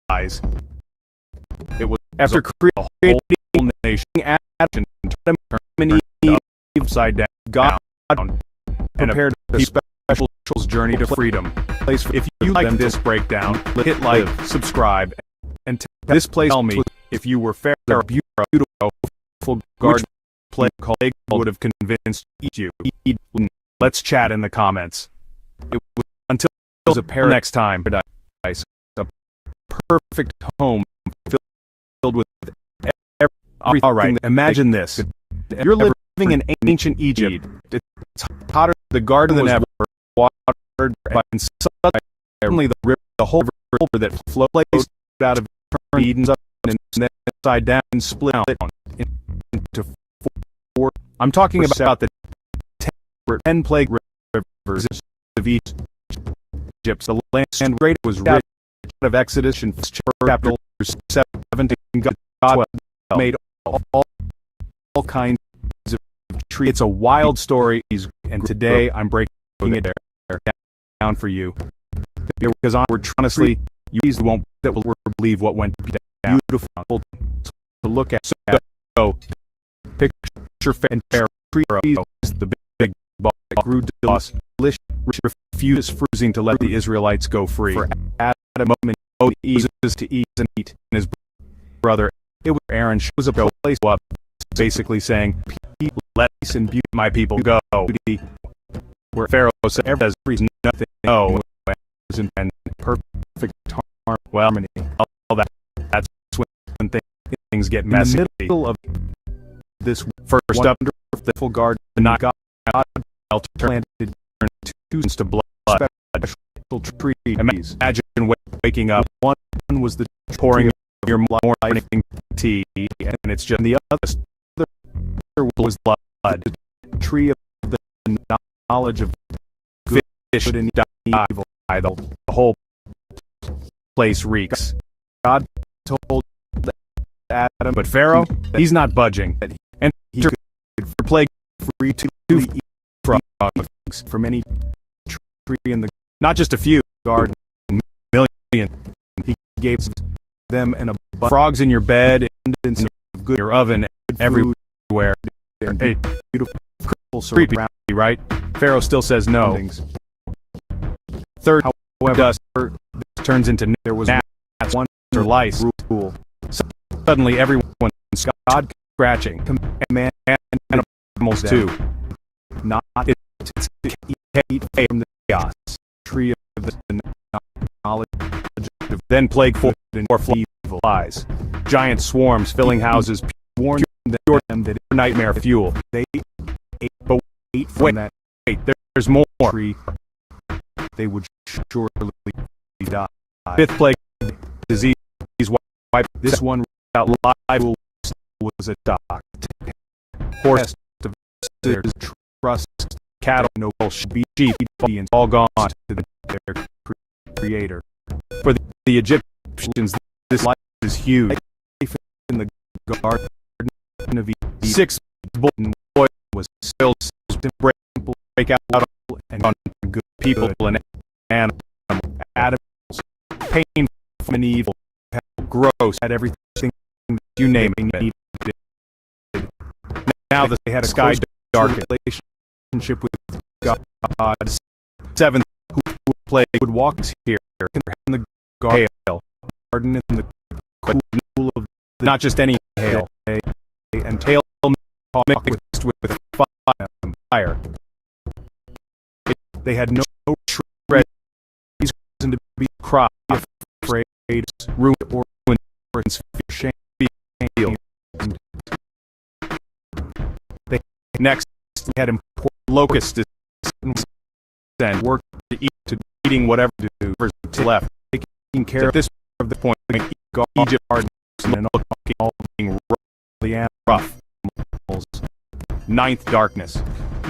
flies. It was after creating a whole nation, action turned upside down, and prepared a special journey to freedom. If you like this breakdown, hit like, subscribe, and this place tell me if you were fair or beautiful garden play colleague would have convinced you. Let's chat in the comments. Until a pair next time, paradise, a perfect home filled with everything. All right, imagine this. You're living in ancient Egypt. It's hotter than the garden than ever. Watered by suddenly the whole river that flows out of Eden's up and then upside down and split out into four. I'm talking about the 10 plague rivers of Egypt. The land great was rich out of Exodus in chapter 17. God made all kinds of trees. It's a wild story, and today I'm breaking it down for you. Because honestly, you won't believe what went down. Beautiful to look at. So, picture and fair is the big ball grew loss. Refuses freezing to let the Israelites go free. For at a moment, Moses to eat and his brother. It was Aaron shows up a place up, basically saying, "Let peace and beauty my people go." Where Pharaoh said, "There's nothing, no, and perfect harmony." All that's when things get messy. In the middle of this first up, the full guard, not God, planted two to blood, special trees. Imagine waking up. One was the pouring of your morning tea, and it's just the other was blood. The tree of the knowledge of good and evil. The whole place reeks. God told Adam, but Pharaoh, he's not budging, and he could plague free to eat frogs from any tree in the, not just a few, garden, million. He gave them and a frogs in your bed and in good your oven everywhere. Hey, beautiful, creepy, right? Pharaoh still says no. Third, however, dust turns into there was gnats, one or lice rule. Suddenly, everyone's God scratching, man and animals too. Not it's eat from the chaos tree of the knowledge of then plague forth and more evil flies. Giant swarms filling houses warned them that nightmare fuel. They ate from that. Wait, there's more. Tree. They would surely die. Fifth plague disease wipe. This one without live was a doc. Horse of trust, cattle, no sheep, and all gone to their creator. For the Egyptians, this life is huge. In the garden of Eden, 6 bulletin oil was spilled to break out and on good people and animals. Painful and evil, gross, had everything you name it. Now that they had a sky dark relationship with God. 7th, who plague would walk here in the garden in the cool of not just any hail, and tail mixed with fire. They had no shred reason to be cried, afraid, ruined, or shame. Next, they had important locusts and work to eating whatever to left, taking care of this of the point. Egypt and all being rough. 9th, darkness.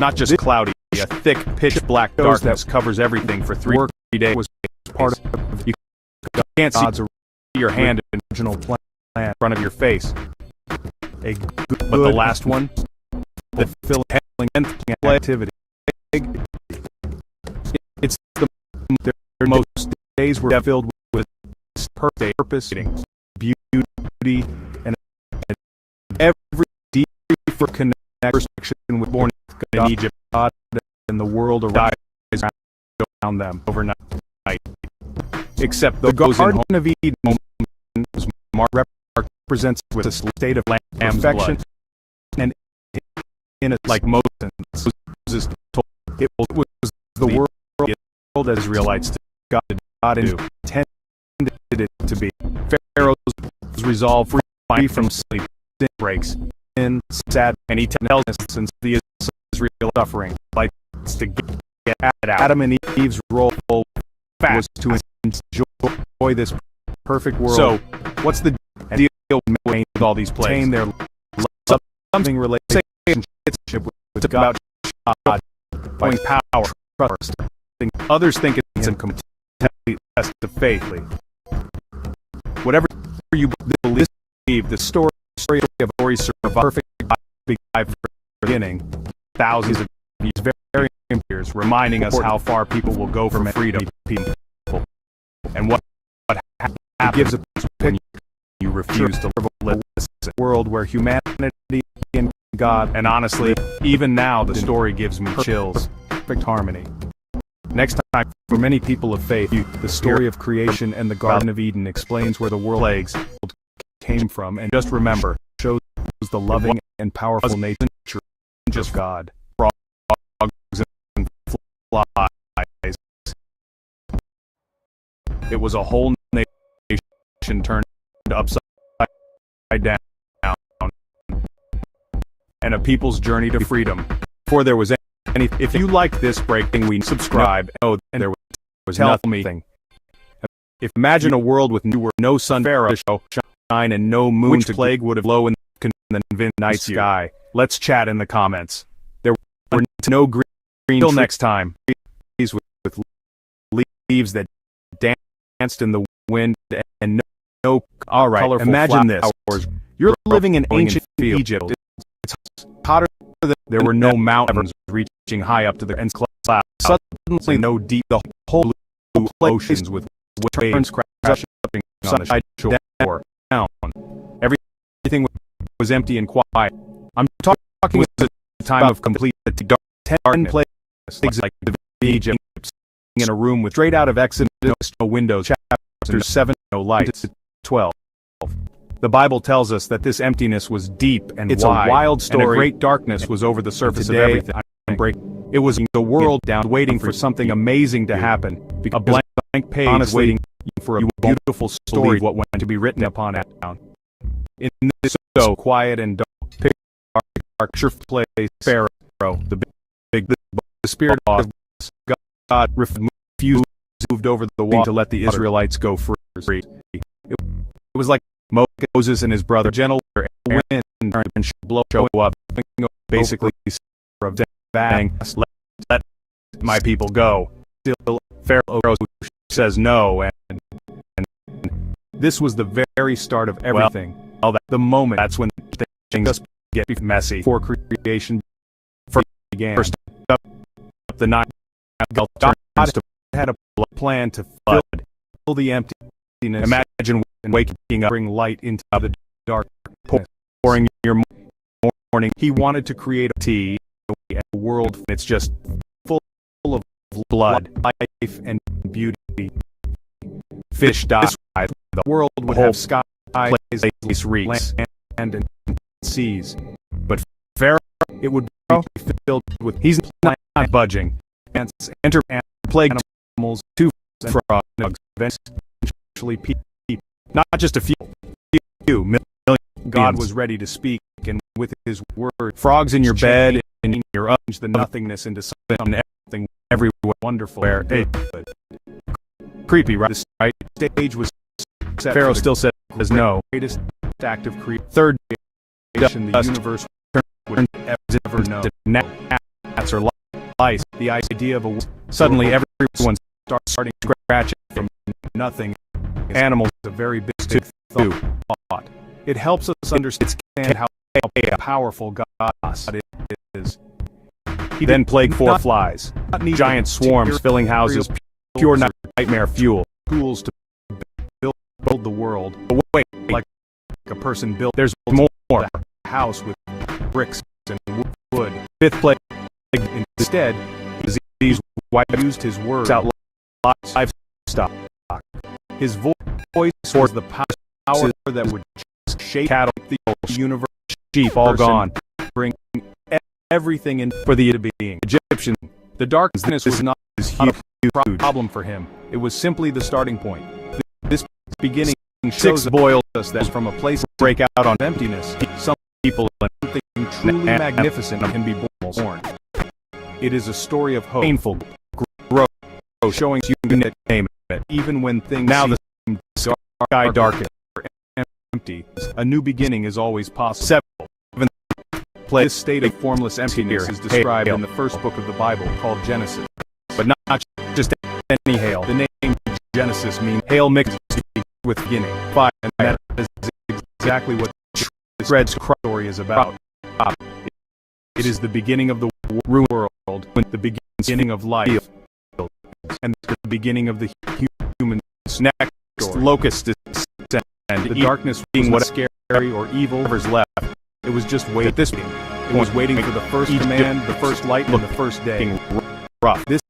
Not just cloudy, a thick, pitch-black darkness covers everything for 3 days. Was part of you can't see your hand in the original plan in front of your face. But the last one, the filling activity. It's the most days were filled with purpose, beauty, and every deep connection with born in Egypt, God and the world around them overnight. Except the Garden of Eden represents with a state of perfection, and in it, like Moses told, it was the world as Israelites to God intended it to be. Pharaoh's resolve free from sleep breaks in sad, and he tells us since the Israel suffering like to get at Adam and Eve's role was to enjoy this perfect world. So, what's the deal with all these plays? Their something relationship with about God, by power, trust. Others think it's a complete test of faith. Whatever you believe, the story of Ori survived perfect beginning. Thousands of very years, reminding us how far people will go from freedom. And what gives a when you refuse to live a world where humanity and God, and honestly, even now the story gives me chills. Perfect harmony. Next time, for many people of faith, the story of creation and the Garden of Eden explains where the world came from, and just remember, shows the loving and powerful nature of God. Frogs and flies. It was a whole nation turned upside down, and a people's journey to freedom. Before there was any, if you like this breaking, we subscribe. Oh, and there was nothing. If imagine a world with no sun, Pharaoh shine, and no moon, which plague would have low in the night sky? Let's chat in the comments. There were no green. Till next time, trees with leaves that danced in the wind, and no all right. Colorful imagine this: you're living in ancient Egypt. It's hotter than there were no mountains reaching high up to the clouds. Suddenly, no deep, the whole blue oceans with waves crashing on the shore. Down. Everything was empty and quiet. I'm talking with a time of complete darkness. Plagues like Egypt, in a room with straight out of Exodus, no windows, chapter 7, no lights. 12. The Bible tells us that this emptiness was deep and it's wide, a wild story, and a great darkness was over the surface of everything. It was the world down waiting for something amazing to happen. A blank page waiting for a beautiful story what went to be written upon it. In this so quiet and dark place, Pharaoh, the spirit of God refused, moved over the wall to let the Israelites go free. It was like Moses and his brother, gentle wind and blow show up, basically of bang, let my people go. Still, Pharaoh says no, and this was the very start of everything. Well, the moment, that's when things get messy. Before creation began, first up the night, God had a plan to fill the emptiness. Imagine waking up, bring light into the dark, pouring your morning. He wanted to create a world that's just full of blood, life, and beauty. Fish died. The world would have skies, reefs, and seas. But Pharaoh, it would be filled with. He's not budging. Enter plague animals, 2 frogs, eventually people. Not just a few millions. God was ready to speak, and with his word, frogs in your bed, and in your the nothingness into something, everything, everywhere, wonderful. Creepy, right? The stage was set. Pharaoh still says no. Greatest act of creation, third creation, the universe would ever know. Now rats or lice. The idea of suddenly everyone starting scratching from nothing. Animals is a very big thought. It helps us understand how powerful God is. He then plagued 4 flies, giant swarms filling houses, pure nightmare fuel, tools to build the world. Away like a person built. There's more. A house with bricks and wood. 5th plague. Instead, disease used his words out livestock. His voice was the power that would shape cattle, the universe, sheep, all gone. Bring everything in for the being. Egyptian. The darkness was not a huge problem for him. It was simply the starting point. This beginning shows us that from a place of break out on emptiness, some people and something truly magnificent can be born. It is a story of hope, painful growth, showing you can name it, even when things now the sky dark and empty. A new beginning is always possible. This state of formless emptiness is described in the first book of the Bible, called Genesis. But not just any hail. The name Genesis means hail mixed with beginning. Fire, and that is exactly what Fred's story is about. It is the beginning of the world, when the beginning of life, and the beginning of the human next locust descent, and the darkness being what scary or evil was left. It was just waiting. It was waiting for the first command, the first light, and the first day. Rough. This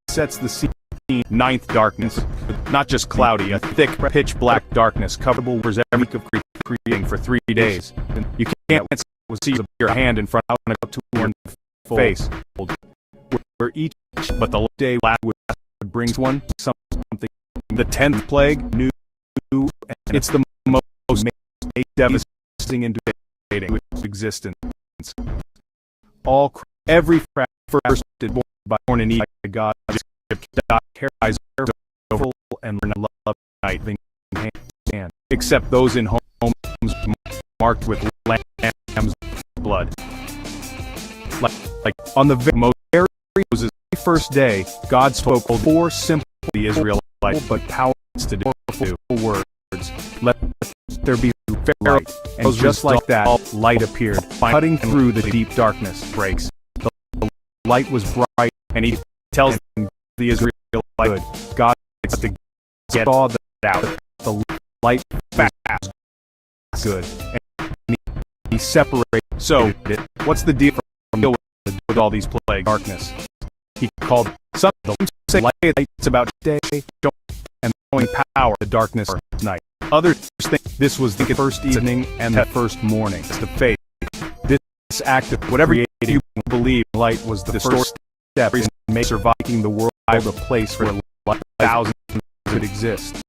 sets the scene. 9th darkness, not just cloudy, a thick, pitch-black darkness coverable over every week of creating for 3 days. You can't see your hand in front of a torn face. Where each, but the day would bring something. The 10th plague, new, and it's the most devastating and devastating existence. Every first born in God. Carries over and love night hand, except those in homes marked with lamb's blood. Like on the Moses' first day, God spoke 4 simple Israelites but powerful to do words. Let there be light, and just like that, light appeared, cutting through the deep darkness. Breaks. The light was bright, and he tells them the Israelites good. God likes to get all that out. The light fast good. And he separates. So, what's the deal with all these plague darkness? He called some say lights about day, and showing power the darkness or night. Others think this was the first evening and the first morning. The faith. This act of whatever you believe light was the first step in making the world a place where thousands could exist.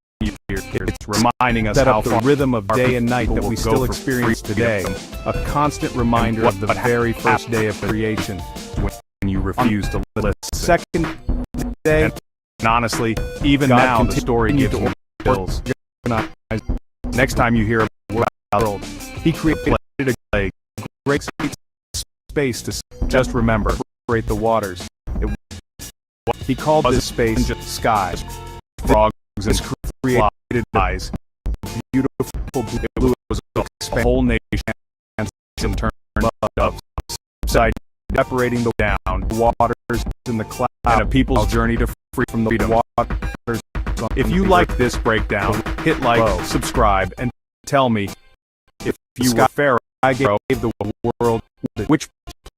It's reminding us how the rhythm of day and night that we still experience today, a constant reminder of the very first day of creation, when you refuse to listen. Second day, and honestly, even now the story gives me chills. Next time you hear about the world, he created a great space to just remember, separate the waters. He called this space skies, frogs, and created eyes. Beautiful blue was a whole nation and turned upside, separating the down waters in the cloud, and a people's journey to free from the waters. If you like this breakdown, hit like, subscribe, and tell me if you were Pharaoh. I gave the world which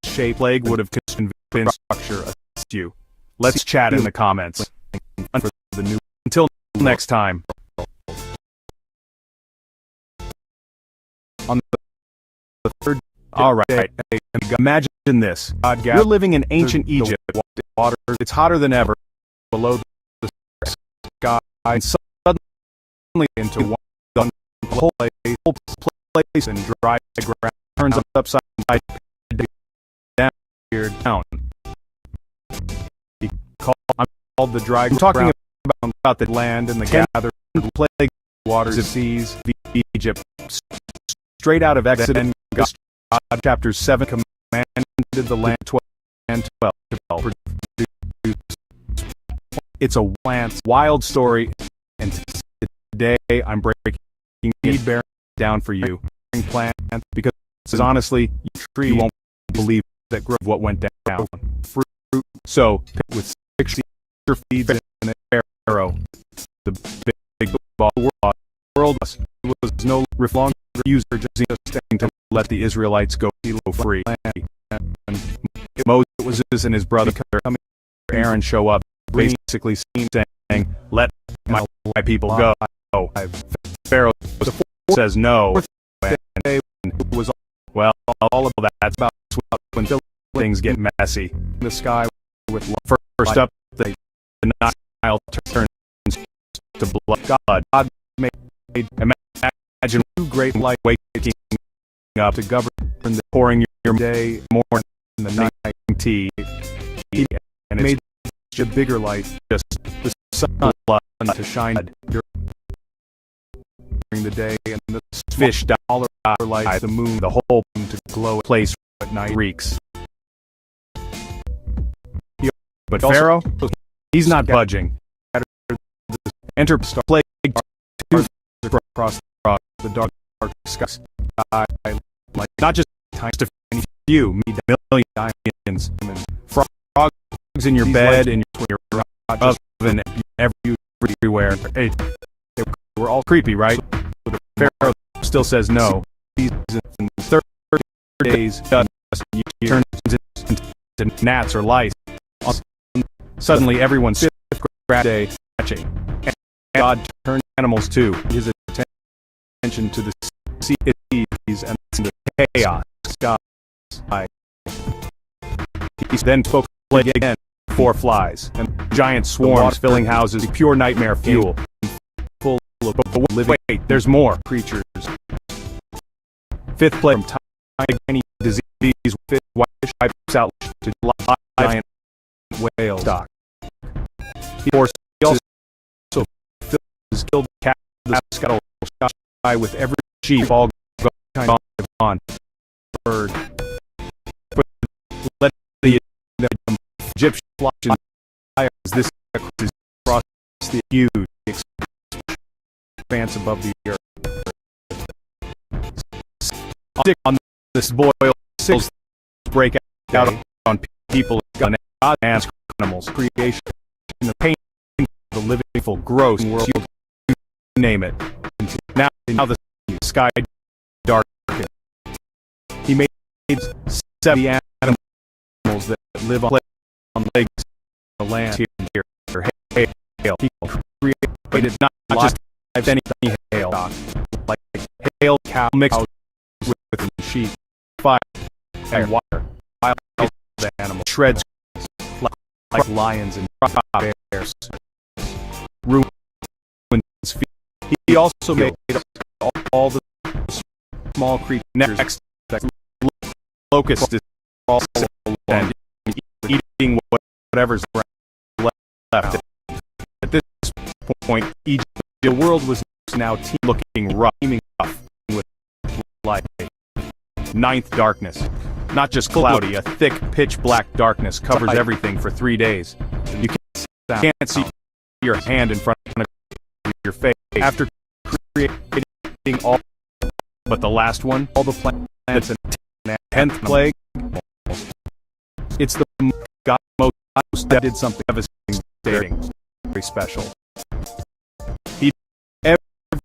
shape plague would have convinced structure you. Let's chat in the comments. Until next time. On the third, alright, imagine this. You're living in ancient Egypt. Water, it's hotter than ever below the sky, and suddenly into one whole place and dry ground turns upside down. I'm called the dry. I'm talking about the land and the gathered plague waters of seas, Egypt. Straight out of Exodus, God chapter 7 commanded the land 12 and 12 produce. It's a wild story, and today I'm breaking it down for you. Plant, because honestly, you won't believe that what went down. Fruit. So, with 60 feeds and an arrow, the big world was no longer user just to let the Israelites go free. Moses and his brother Aaron show up, basically saying, "Let my people go." Pharaoh says no, and it was all of that's about when things get messy. The sky with first up, the Nile turns to blood. God made imagine two great light waking up to govern the pouring your day more than the night tea, and it made a bigger light, just the sun to shine during the day, and the fish all around light the moon, the whole moon to glow a place at night reeks. But Pharaoh, he's not budging. Enter plague across the dark skies. Like not just times to few, millions, frogs in your bed, in your oven, everywhere. Hey, they were all creepy, right? But Pharaoh still says no. These 30 days, you turn into gnats or lice. Suddenly, everyone's day catching. And God turned animals to his attention to the seas and the chaos. Sky. He then spoke again. 4 flies and giant swarms filling houses. Pure nightmare fuel. Full of living. Wait, there's more creatures. 5th plague from tiny disease. White wipes out to giant whale stock. He also killed cat the scuttle sky with every sheep all on bird. But let the Egyptian flies this across the huge expanse above the earth. Stick on this boil 6 break out on people and animals creation. The pain, the living, full, gross world, you name it. Now the sky darkened. He made 70 animals that live on legs, on the land here. Hail. People created not just any hail, like hail cow mixed with sheep, fire, and water. Wild animals shreds like lions and bears. Ruins. He also made all the small creatures. Next, locust is also and eating whatever's left. At this point, Egypt, the world was now looking rough with light. 9th darkness. Not just cloudy, a thick, pitch-black darkness covers everything for 3 days. You can't see your hand in front of your face. After creating all but the last one, all the planets and 10th plague, it's the God most that did something devastating, very special. He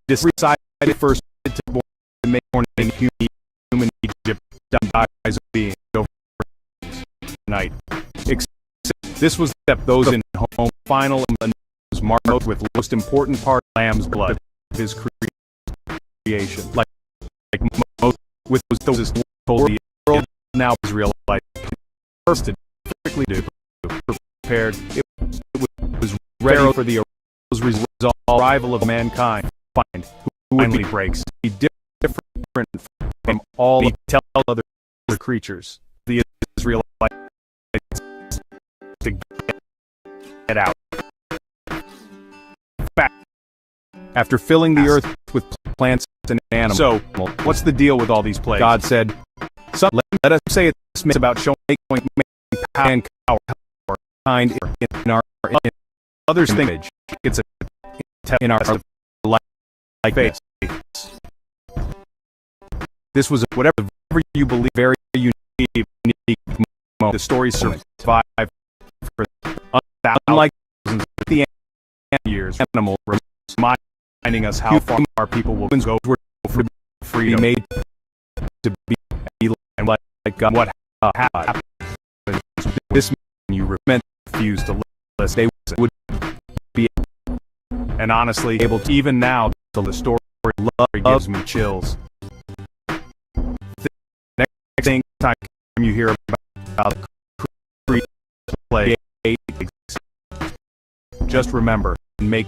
decided first to make human Egypt dies of being overnight. This was the step those in home final and was marked with the most important part lamb's blood of his creation. Like most with those told the world now Israelite first to perfectly prepared. It was ready for the arrival of mankind. Find who finally breaks. Be different from all the other creatures. The Israelites to get out. Back. After filling the earth with plants and animals. So, what's the deal with all these plagues? God said, let us say it's about showing and cower kind in our in others think it's a in our like face. This was whatever you believe, very unique moment. The story survived for unlike the years. Animal reminding us how far our people will go for freedom, made to be and like God. What happened? This you refused to list. They would be, and honestly, able to even now tell the story. Love gives me chills. Next time you hear about the play, just remember and make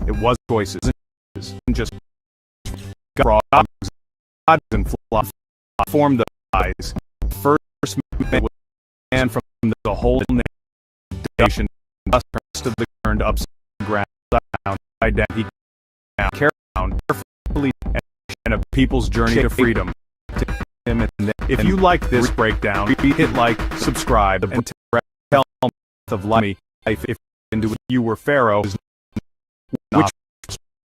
it was choices, and just frogs and fluff formed the eyes. First movement and from the whole nation to the turned upside ground down. He carefully and a people's journey to freedom. If you like this breakdown, hit like, subscribe, and tell of life if you were Pharaoh. Which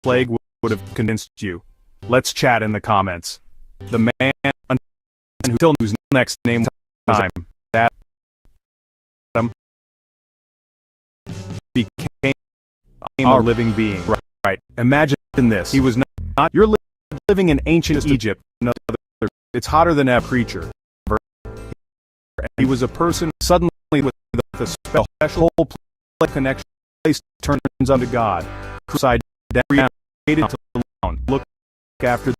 plague would have convinced you? Let's chat in the comments. The man who still knows next name time that became a living being. Right. Imagine this. He was not you're living in ancient Egypt. It's hotter than a creature. He was a person suddenly with a special connection place turns unto God. Crucified down, created to look after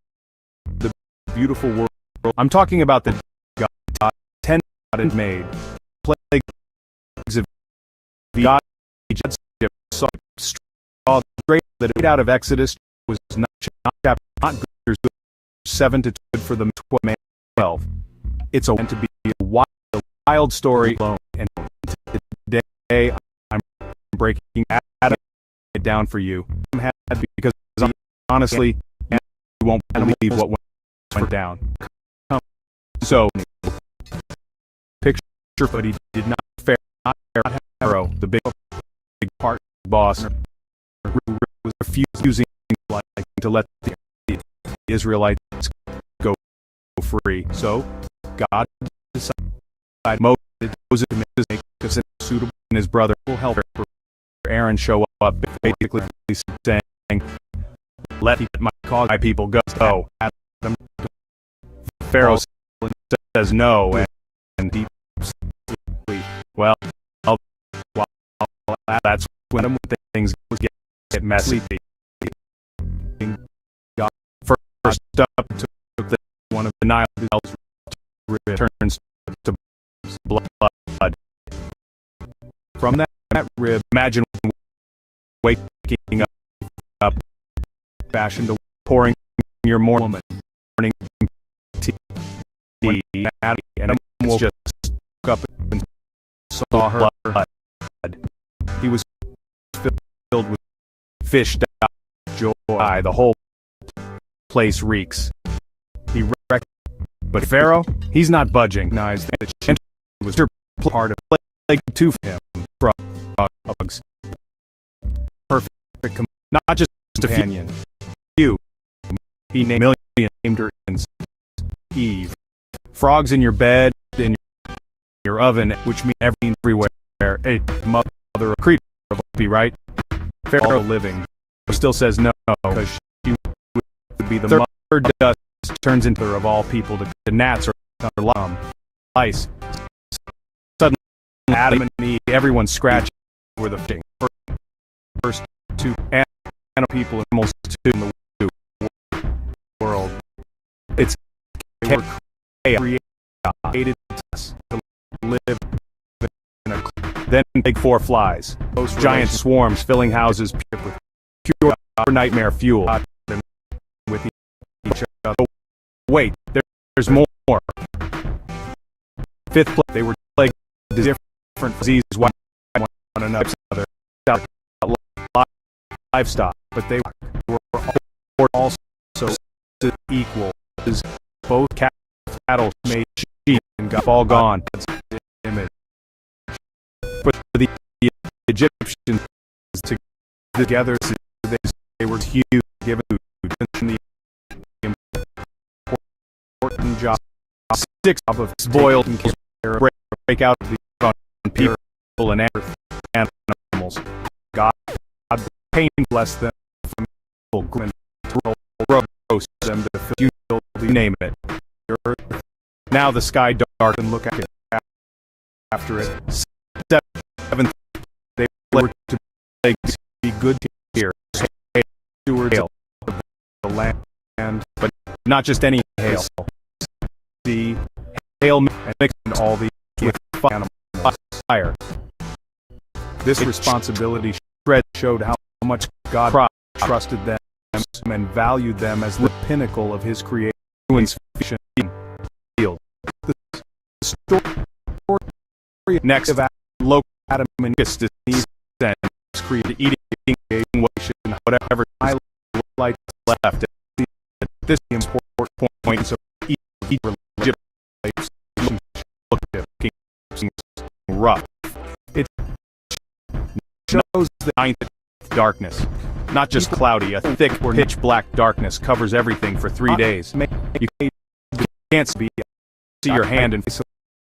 the beautiful world. I'm talking about the God 10 God had made. Plagues of God saw straight that out of Exodus was not chapter 7 to 12 for the 12. It's meant to be a wild story alone, and today I'm breaking it down for you. I'm happy because honestly, you won't believe what went down. So, picture, but he did not fare Pharaoh, the big part boss, who was refusing to let the Israelites go free. So, God decided Moses to make us suitable, and his brother will help Aaron show up, basically saying, "Let my people go." So, Pharaoh says no, and he well, that's when things get messy. First up took one of the Nile returns to blood. From that rib, imagine waking up, fashioned to pouring your morning tea, and just woke up and saw her blood. He was filled with fish, joy. The whole place reeks. He wrecked, but Pharaoh, he's not budging. The chant was part of plague 2 for him. Frogs, perfect, not just a companion. You, he named her Eve. Frogs in your bed, in your oven, which means everywhere. A mother of creature, right? Pharaoh living still says no because she would be the mother. Dust turns into her of all people. The gnats are lice. Suddenly, Adam and Eve, everyone scratching were the first 2 animal people and almost 2 in the world. It's created us to live in a then big 4 flies. Those giant swarms filling houses with pure nightmare fuel. With each other. Oh, wait, there's more. 5th plague, they were plagued with different diseases. One another, livestock, but they were also equal. Both cattle made sheep and got all gone. Egyptians together, they were huge, given the important job. 6 of boiled and break out on people and animals. God pain bless them from evil and roast them to fill you name it. Now the sky dark and look at it after it. 7th, they were to be good to hear. Steward hail the land, but not just any hail. The hail and mixed all the with fire. This responsibility showed how much God trusted them and valued them as the pinnacle of His creation. The story next of Adam and Christ and created eating whatever highlights left at this important point. So each relationship rough. It shows the ninth darkness. Not just cloudy, a thick or pitch black darkness covers everything for 3 days. You can't see your hand in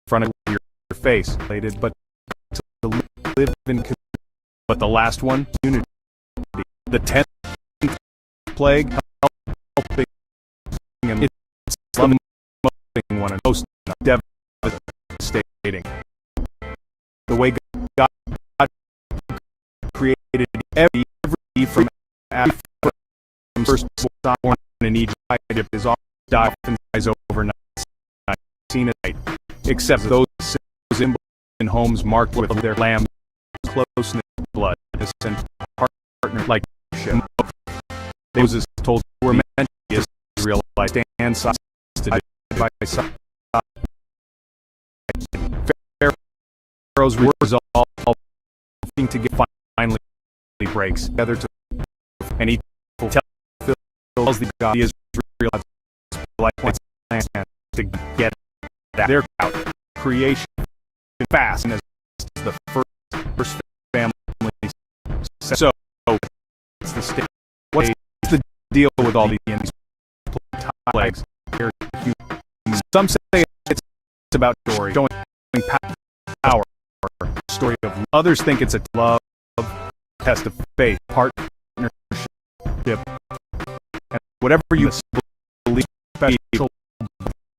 front of your face, but to live in. But the last one, unity. The 10th plague, helping him. It's loving one and most devastating. The way God created every from first born in Egypt is often dies overnight. Seen at night, except those in homes marked with their lambs, closeness, blood, and partner like Shem. Moses told were meant to be Israelites and sides to by side. Pharaoh's resolve to get finally breaks together to and he tells the God the Israelites to get their out creation fast and as the first family. So it's the state. What's the deal with all the plagues? Some say it's about story, showing power, story of others think it's a love, test of faith, partnership, and whatever you believe. Special,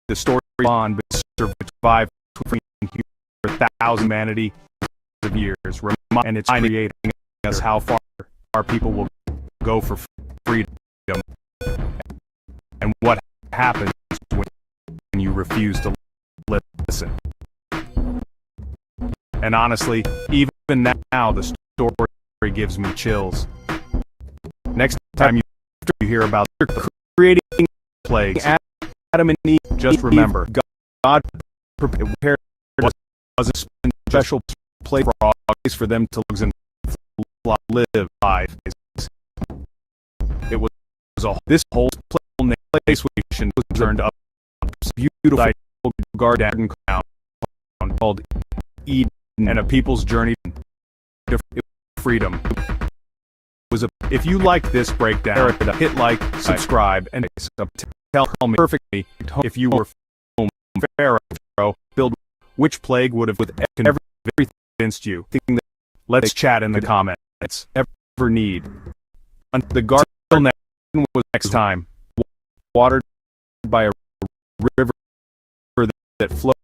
the story bond survived between for 1,000 humanity of years, and it's creating us how far our people will go for freedom, and what happens when you refuse to listen. And honestly, even now, the story gives me chills. Next time you hear about creating plagues, Adam and Eve, just remember, God prepared was a special place for them to live lives. It was this whole place was turned up beautiful garden called Eden, and a people's journey to freedom. If you like this breakdown, hit like, subscribe, and tell me perfectly if you were Pharaoh, build which plague would have with everything against you. Let's chat in the comments. Ever need. The garden was next time watered by a river that flowed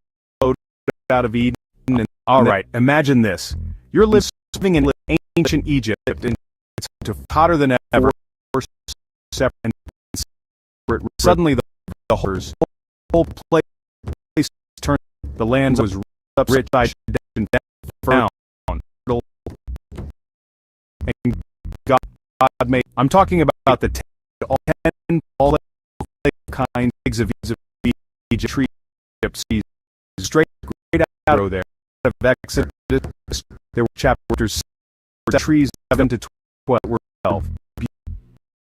out of Eden. And, all right, imagine this: you're living in ancient Egypt, and it's hotter than ever. Separate. Suddenly, the whole place turned. The land was up rich by and down. And God made. I'm talking about the 10 all kinds of Egypt tree straight out of there. Of Exodus, there were chapters. Trees 7 to 12 were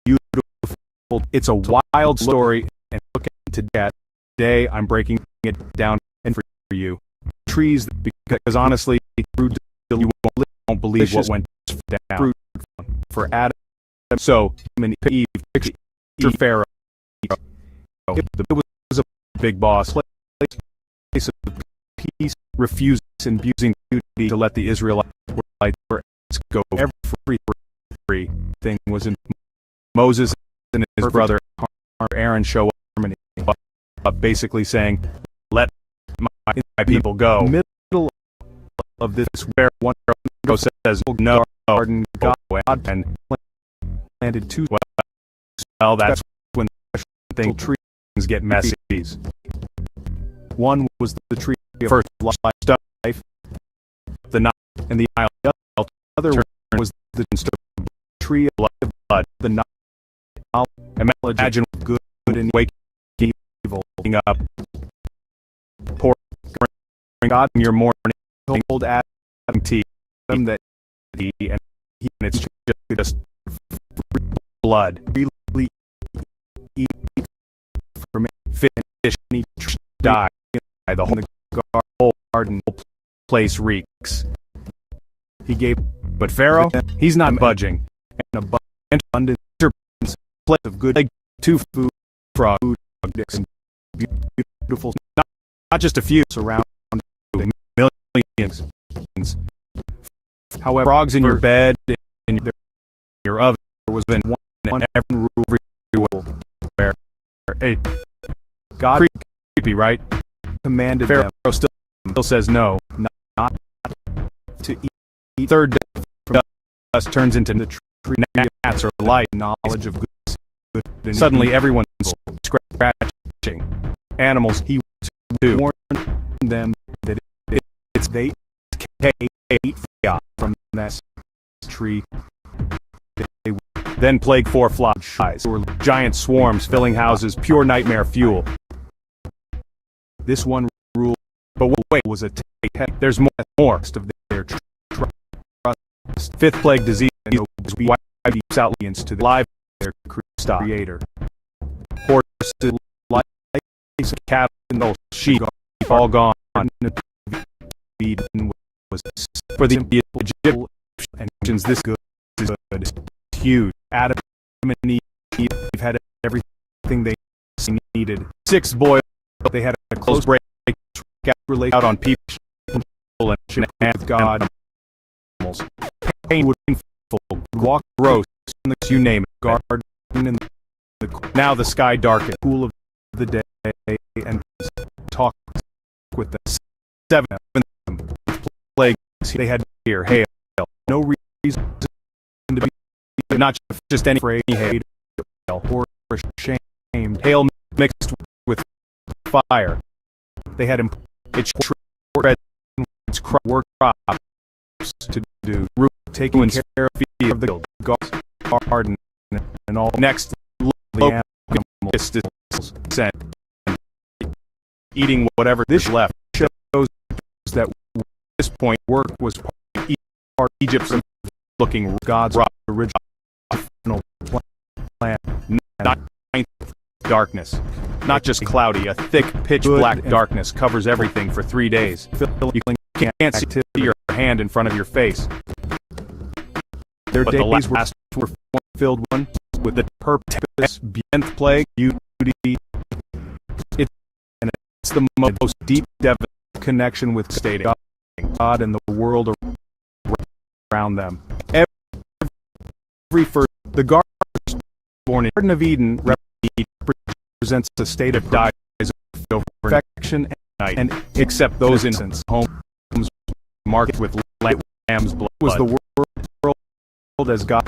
beautiful. It's a wild story, and look at that. Today, I'm breaking it down and for you. Trees, because honestly, you won't won't believe what went down for Adam. So him and Eve picture Pharaoh. It was a big boss place of peace, refusing and abusing duty to let the Israelites go. Every thing was in Moses and his brother Aaron show up, basically saying, "Let my people go." Middle of this, where one says, "No, garden God and planted two." Well, that's when trees get messy. One was the tree of first life, the Nile and the Nile. The other was the tree of blood, the Nile. Imagine good and waking evil up. Pour God in your morning, old Adam tea, that he and it's just blood. Really eat from fish and eat die. The whole garden place reeks. He gave, but Pharaoh, he's not budging. And abundant place of good, like two food, frog, dicks, and beautiful, not just a few, surround millions. However, frogs in your bed, in your oven, there was been one every where, hey, God, creepy, right? Commanded Pharaoh them. Still says no, not to eat. Third death from us turns into the tree. Gnats are light knowledge of good. And suddenly everyone's scratching. Animals, he to warn them that it's they ate from that tree. They then plague 4 flies, or giant swarms filling houses, pure nightmare fuel. This one rule, but wait, was a take. There's more of their trust. 5th plague disease wipes out lions to the live their creator. Horses, lice, cattle, and sheep all gone. Eden was for the Egyptians. This good is huge. Adam and Eve had everything they needed. 6 boys. They had a close break related out on people and with God. Pain would be painful. Walk, roast, you name it. Garden in now the sky darkened, cool of the day, and talk with the 7 of them. Plagues they had here, hail. No reason to be not just any afraid, hate, or ashamed. Hail mixed with fire. They had its work crops to do, taking care of the garden and all. Next, the animals sent, eating whatever this left shows that at this point work was part of Egypt's looking God's original plan, not darkness. Not just cloudy, a thick, pitch-black darkness covers everything for 3 days. You can't see your hand in front of your face. Their days were filled one with the purpose, nth plague, beauty. It's the most deep connection with state of God and the world around them. Every first, the garden born in the Garden of Eden represents a state of dies over perfection and night, and except those instances, homes marked with lamb's blood was the world as God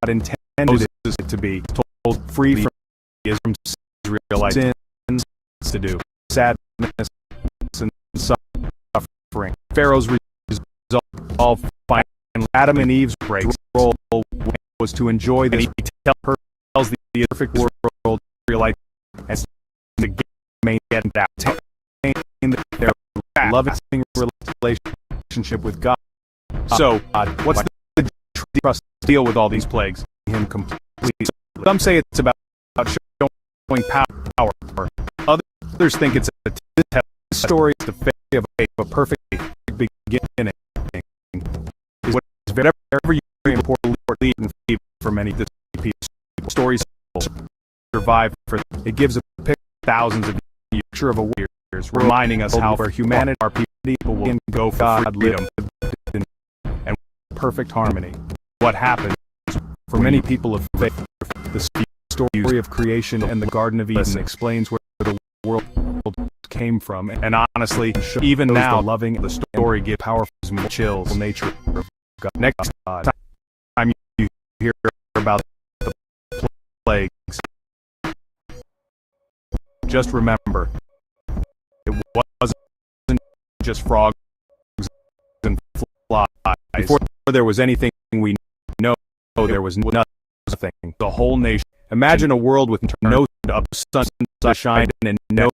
intended it to be, told free from Israelite sins to do, sadness and suffering. Pharaoh's resolve, Adam and Eve's role was to enjoy the tells the perfect world Israelite as to get that their loving relationship with God. So, what's the trust deal with all these plagues? Him completely. Some say it's about showing power. Others think it's a story of a perfect beginning. many stories survive for. It gives a picture of thousands of years of a warriors, reminding us how for humanity our people will go for God, freedom, and perfect harmony. What happens for many people of faith, the story of creation and the Garden of Eden explains where the world came from, and honestly, even now, loving the story gives powerful chills nature of God. Next time you hear about the plagues, just remember, it wasn't just frogs and flies. Before there was anything we know, there was nothing. The whole nation. Imagine a world with no sunshine and no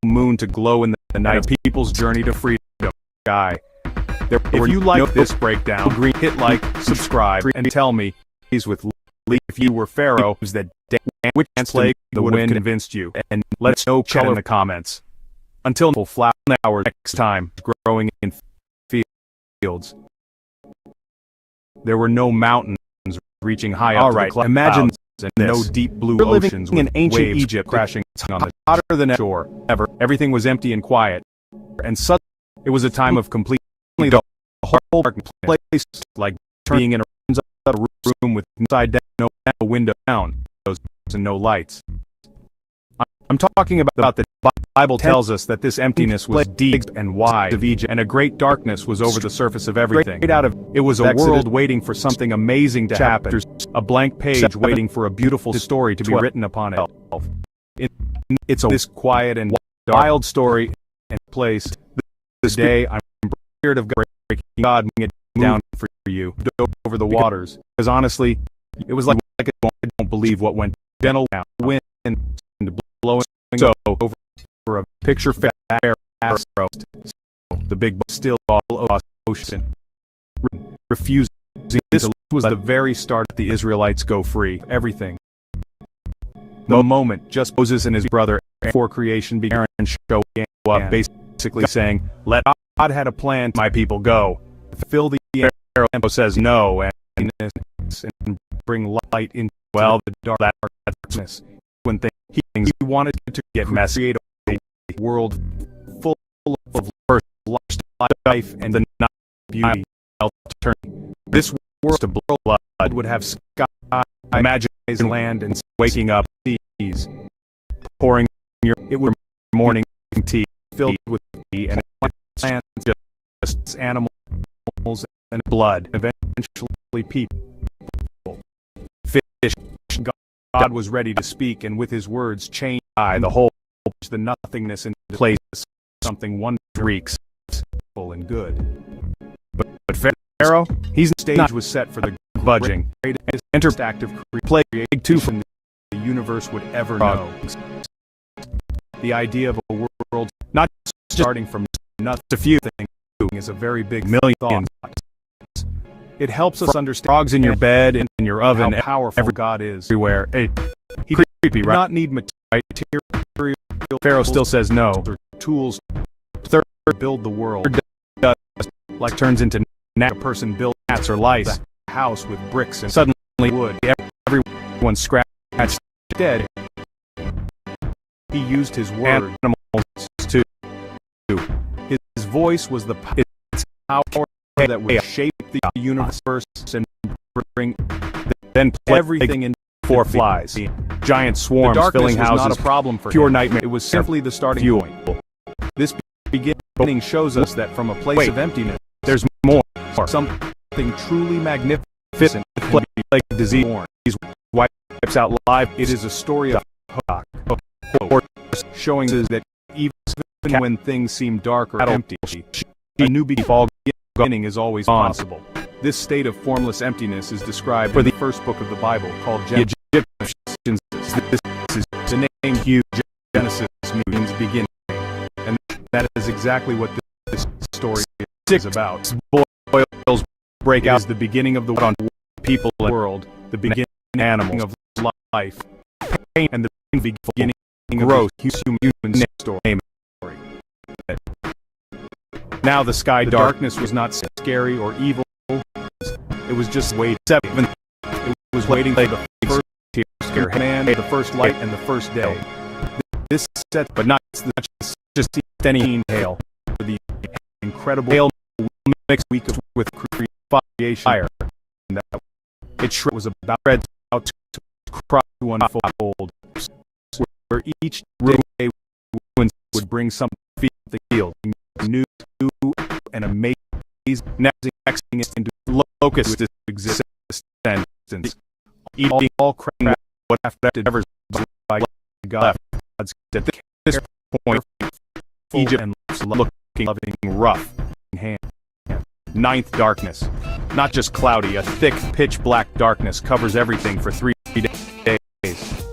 moon to glow in the night. People's journey to freedom. Guy. If you like this breakdown, hit like, subscribe, and tell me, with Lee, if you were Pharaoh, that which plague the wind convinced you, and let us know in the comments. Until flower hour next time, growing in fields. There were no mountains reaching high up to the clouds. Imagine and no deep blue oceans with in ancient Egypt crashing on the hotter than shore. Everything was empty and quiet, and suddenly it was a time of completely the whole place like turning in a room with inside down, no window down, and no lights. I'm talking about the Bible tells us that this emptiness was deep and wide of Egypt, and a great darkness was over the surface of everything. It was a world waiting for something amazing to happen, a blank page waiting for a beautiful story to be written upon it. It's this quiet and wild story and place. This day, I'm scared of God bringing it down for you over the waters, because honestly, it was like I don't believe what went gentle down, wind and blowing so over a picture fair roast. The big still all ocean refusing. This was the very start the Israelites go free. Everything. The moment just Moses and his brother before creation began and show up, basically saying, "Let God had a plan. My people go. Fill the air." Tempo says no and bring light into the darkness. When things he wanted to get messy, a world full of life and the beauty. This world to blood would have sky, imagine land and waking up seas, pouring it would morning tea filled with tea and plants, just animals and blood. Eventually, people, fish. God was ready to speak, and with his words change the whole, the nothingness into place, something wonderful and good. But Pharaoh, the stage was set for the budging. Enter active plague two from the universe would ever know. The idea of a world not starting from nothing to few things is a very big million. It helps us understand frogs in your bed and in your oven, how powerful God is everywhere. He creepy, right? Not need material. Pharaoh still says no. Tools. Third, build the world. Like turns into a person build cats or lice. A house with bricks and suddenly wood. Everyone scratched dead. He used his word. Animals too. His voice was the power that would shape the universe and bring then everything in four flies. Giant swarms filling houses. Not a problem for pure nightmare. It was simply the starting point. This beginning shows us that from a place of emptiness, there's more. Something truly magnificent. Like disease wipes out life. It is a story of hope, showing us that even when things seem dark or empty, a new beginning is always possible. This state of formless emptiness is described in the first book of the Bible called Genesis. This is the name huge Genesis means beginning, and that is exactly what this story is about. Boils break out as the beginning of the world, people and world, the beginning animal of life, and the beginning growth human story. Now the sky darkness was not scary or evil. It was just wait 7. It was waiting for the first tear scare man, the first light, and the first day. This set, but not just any hail. The incredible hail mixed week with creation fire. It was about red out to crop to unfold, where each day would bring something to the field, new and amazing, nexting it into locust existence, eating all crap what after ever by God's at this point, Egypt and looking loving rough hand. Ninth darkness, not just cloudy, a thick pitch black darkness covers everything for 3 days.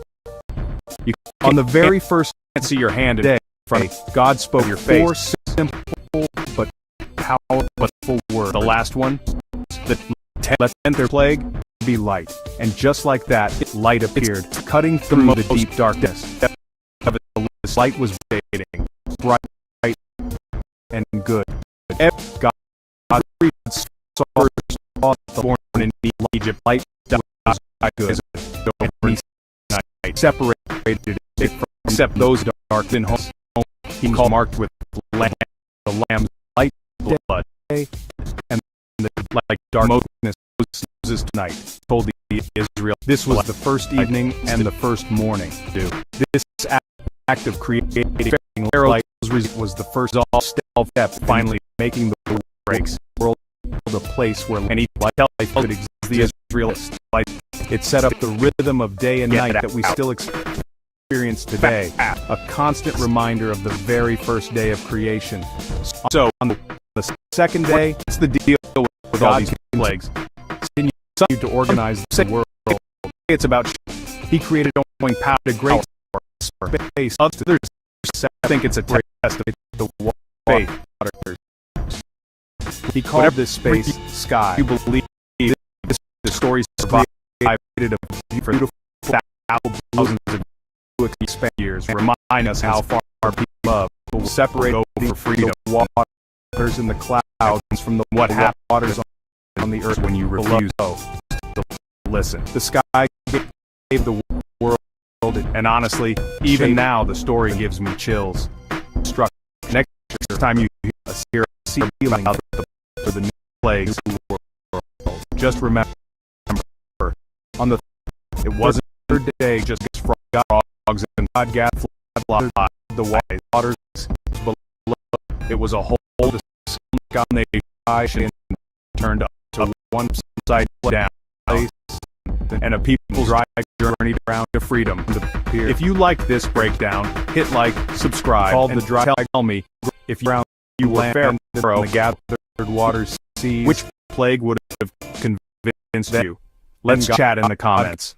You on the very first see your hand today. God spoke your face. 4 simple but powerful words. The last one, the 10th plague, be light. And just like that, light appeared, cutting through the deep darkness. This light was fading, bright and good. God saw the born in Egypt light that was good. Separated it from except those dark in home. He called marked with the lamb's light blood, and the like darkness Moses tonight told the Israel. This was the first evening and the first morning. This act of creating light was the first step, finally making the breaks world a place where any life could exist. The Israelist life. It set up the rhythm of day and night that we still experience today, a constant reminder of the very first day of creation. So, on the second day, it's the deal with all these plagues. Continue to organize the world. It's about he created only power to great space. Others think it's a test of the faith. He called this space sky. You believe the stories survived a beautiful thousands of years remind us how far people love will separate over freedom. Waters in the clouds from the what happens waters on the earth when you refuse to listen. The sky gave the world, and honestly, even now the story gives me chills. Struck next time you hear a feeling out for the new plagues of the world. Just remember, on the it wasn't a third day just frogs and God gathered the wise waters below. It was a whole on the and turned up to one side down and a people's dry journey around to freedom. If you like this breakdown, hit like, subscribe, call the dry. Tell me if you were fair the gathered waters sea, which plague would have convinced you? Let's chat in the comments.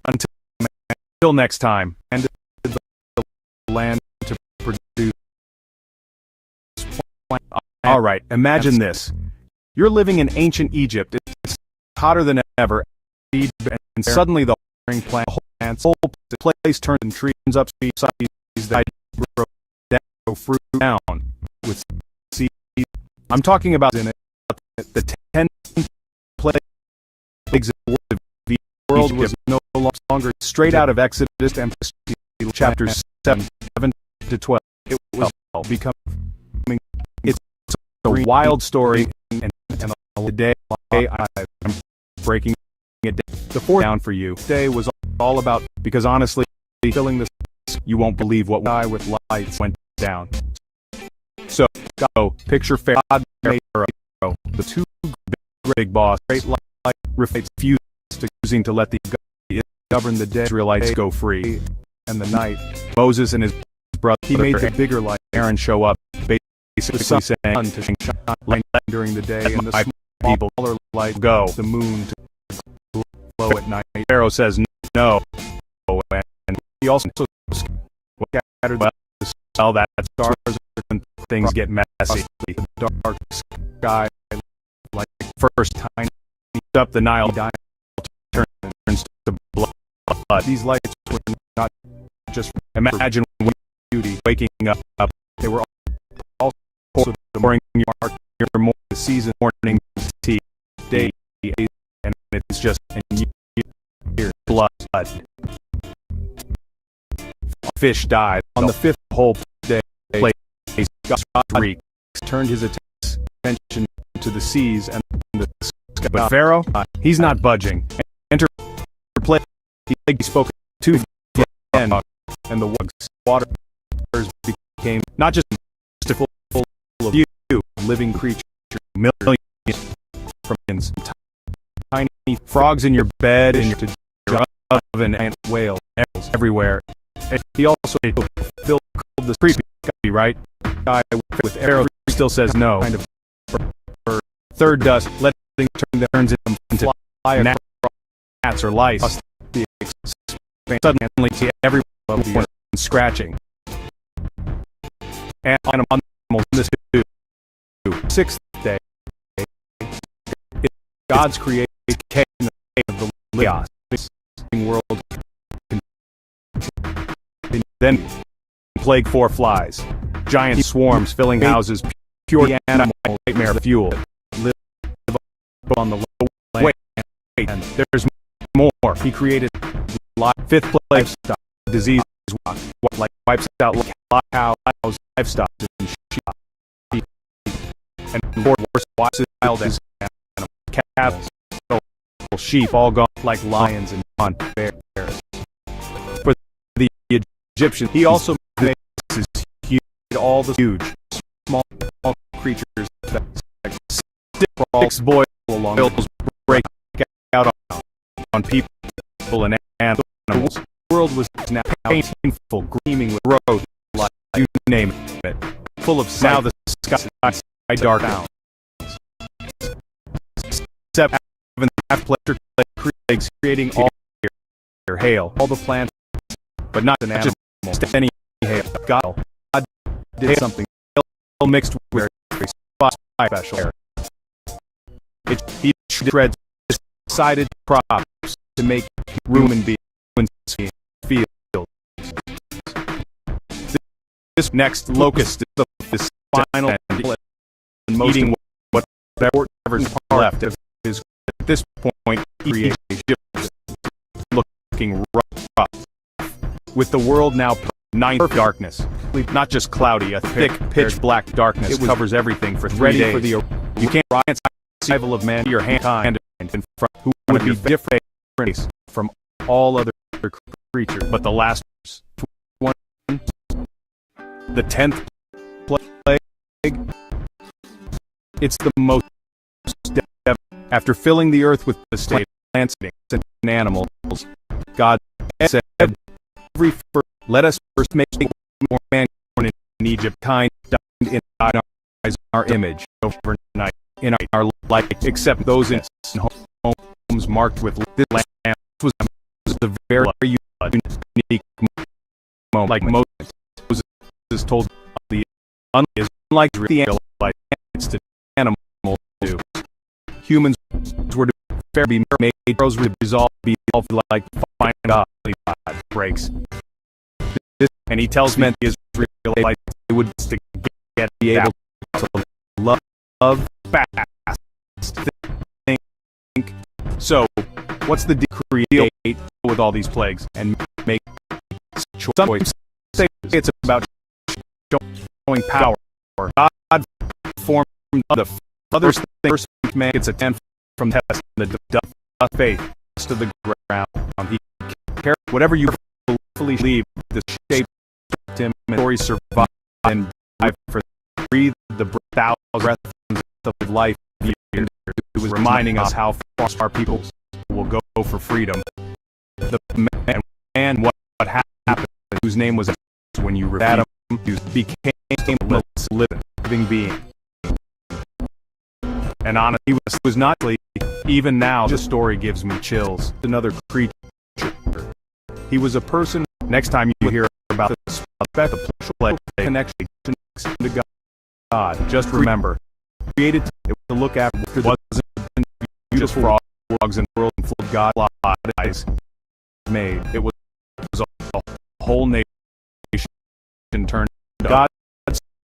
Until next time, and the land to produce. All right, imagine this. You're living in ancient Egypt. It's hotter than ever, and suddenly the plants, whole place turns and trees up species that grow fruit down with seeds. I'm talking about in it the 10 plagues of the world was no longer straight out of Exodus and chapters 7 to 12. It was becoming it's a wild story, and today I'm breaking it down. The fourth down for you today was all about, because honestly, filling this, you won't believe what I with lights went down. So go picture God the two big boss great light refused to let the govern the dead Israelites go free, and the night Moses and his brother he made the bigger light Aaron show up, basically saying to shine during the day and the smaller light go the moon to glow at night. Pharaoh says no, and he also scattered the cell that stars and things get messy. The dark sky like first tiny up the Nile turns to blood. These lights were not just imagine beauty waking up. They were also pouring your morning season morning tea day, and it's just and fish died. On the fifth whole day, God's turned his attention to the seas and the sky. But Pharaoh, he's not budging. Enter play. He spoke to again, and the waters became not just full of you, living creatures, millions from tiny frogs in your bed, in your oven, and whales everywhere. And he also filled the creepy guy, right? Guy with arrows still says no. Kind of third dust, letting turns into fly gnats or lice. Suddenly, everyone scratching. And animals in this sixth day, God's creation of the chaos world. Then plague 4 flies, giant swarms filling houses, pure animal nightmare fuel. Live on the low way, and there's more. He created fifth plague, disease, like wipes out cows, livestock, and sheep, and more wild animals, cattle, sheep, all gone like lions and bears. For the Egyptians, he also made all the huge, small creatures that six boil along hills, break out on people and animals. The world was now painful, gleaming with road, like you name it, full of now the sky dark down. Except after plagues creating all your hail, all the plants, but not an animal, just any hail. God did something mixed with special air. He shreds decided crops to make room and be field. This next locust is the final and most eating whatever's left of his at this point creation looking rough, with the world now ninth darkness, not just cloudy, a thick pitch black darkness covers everything for 3 days. For the, you can't rise survival of man, your hand and from who would be different from all other creatures, but the last one, the 10th plague, it's the most after filling the earth with the state plants and animals, God said, let us first make more man born in Egypt, kind in our image overnight, in our light, except those in homes marked with this lamb was the very unique moment, like Moses told the unlike the Israelites to animals do. Humans were to be made, arrows were to dissolve like fine God breaks. And he tells men the Israelites they would be able to love fast. Think. So, what's the deal with all these plagues and make choice? Say it's about showing power. God formed the first man gets a 10 from the test, the faith to the ground. He cares whatever you fully believe. The shape him and stories survive and dive for breathe the thousand breaths of life. It was reminding us how far our people will go for freedom. The man what happened, whose name was when you Adam, became a living being. And honestly, he was not even now. The story gives me chills. Another creature. He was a person. Next time you hear about the connection to God, just remember, created to look after wasn't just frogs and world and full of God eyes made. It was a whole nation turned God's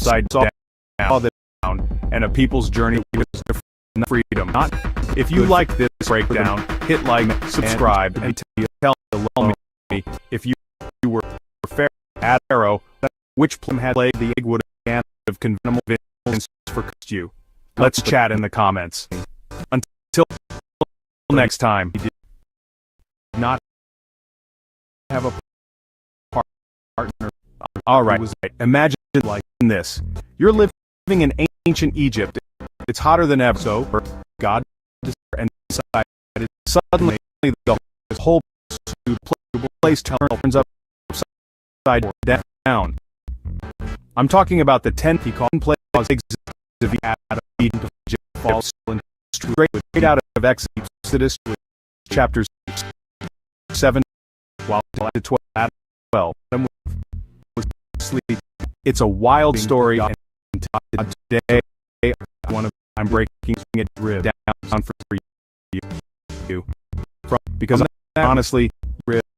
side down, and a people's journey was to freedom. Not if you like this breakdown, hit like, subscribe, and tell me if you were fair. Pharaoh, which plum had laid the egg would have conventional violence for you. Let's chat in the comments. Until next time, he did not have a partner. Alright, imagine like this. You're living in ancient Egypt. It's hotter than ever, so God and decided suddenly the whole place turns upside down. I'm talking about the 10th he called plague of Adam Eden to false and straight out of Exodus chapters 7 while to 12 Adam was asleep. It's a wild story, and today I'm breaking it down for you. Because honestly,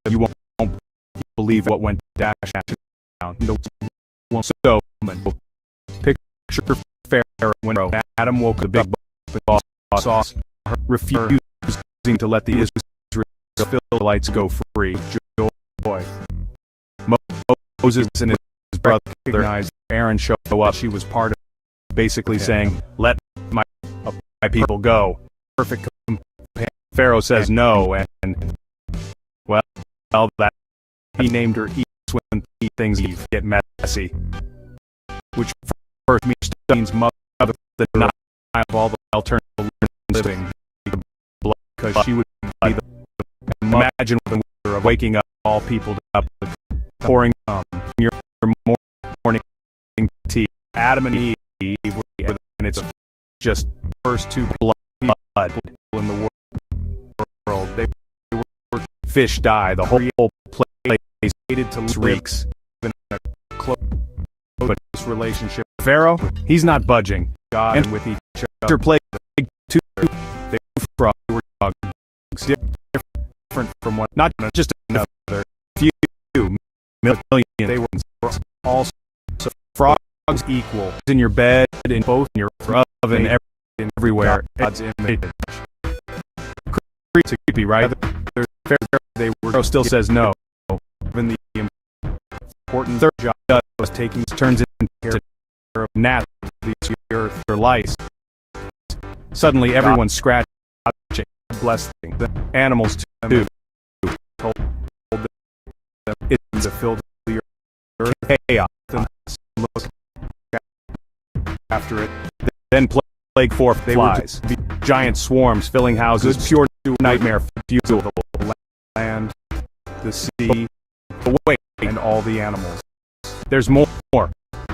you won't believe what went down. So, picture Pharaoh when Adam woke the big boss, refusing to let the Israelites go free. Joy. Moses and his brother recognized Aaron show up. She was part of basically saying, "Let my people go." Perfect. Pharaoh says no, and well, that he named her Eve when things get messy, which first means mother the not of all the alternative living, because she would be the imagine the wonder of waking up all people up, pouring your morning tea. Adam and Eve, and it's just first two blood in the world. They were fish die. The whole place hated to reeks. In a close relationship, Pharaoh, he's not budging. God and with each other play the two. They were dogs, different from one, not just another few million. They were all frogs equal in your bed, in both in your oven, everywhere. God's image. Creepy, right? They were still says no. Even the important third job was taking turns into gnats, the earth, or lice. Suddenly, everyone's scratching. Bless the animals too. Told them it's a filled the earth chaos. Look after it. Then plague forth flies, giant swarms filling houses, pure nightmare fuel the land, the sea, the way, and all the animals. There's more.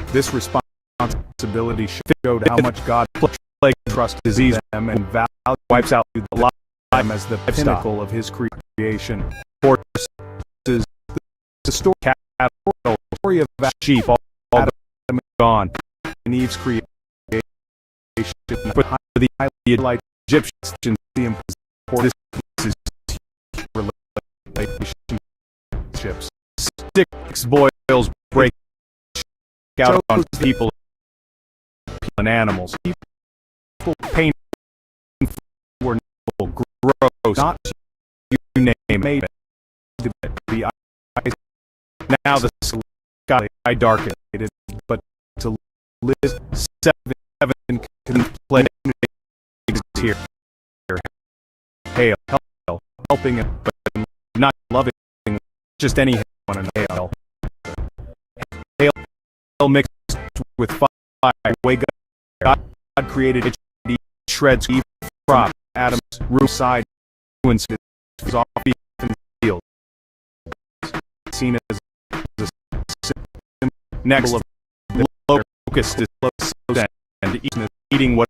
This responsibility showed how much God plague trust disease them and value wipes out the life as the pinnacle of His creation. Horses, the story of sheep, all gone. And Eve's creation, but the highly Egyptians, the importance relationships. Six boils break out on people and animals. People pain were gross, not you name it. The eyes, now the sky darkened, but to live seven plagues here. Hail, helping it, but not loving just any one in hail. Hail mixed with fire. Way God created it. He shreds Eve, crop, Adam's roof side, ruins his off field. Seen as a next of locust is close and eating what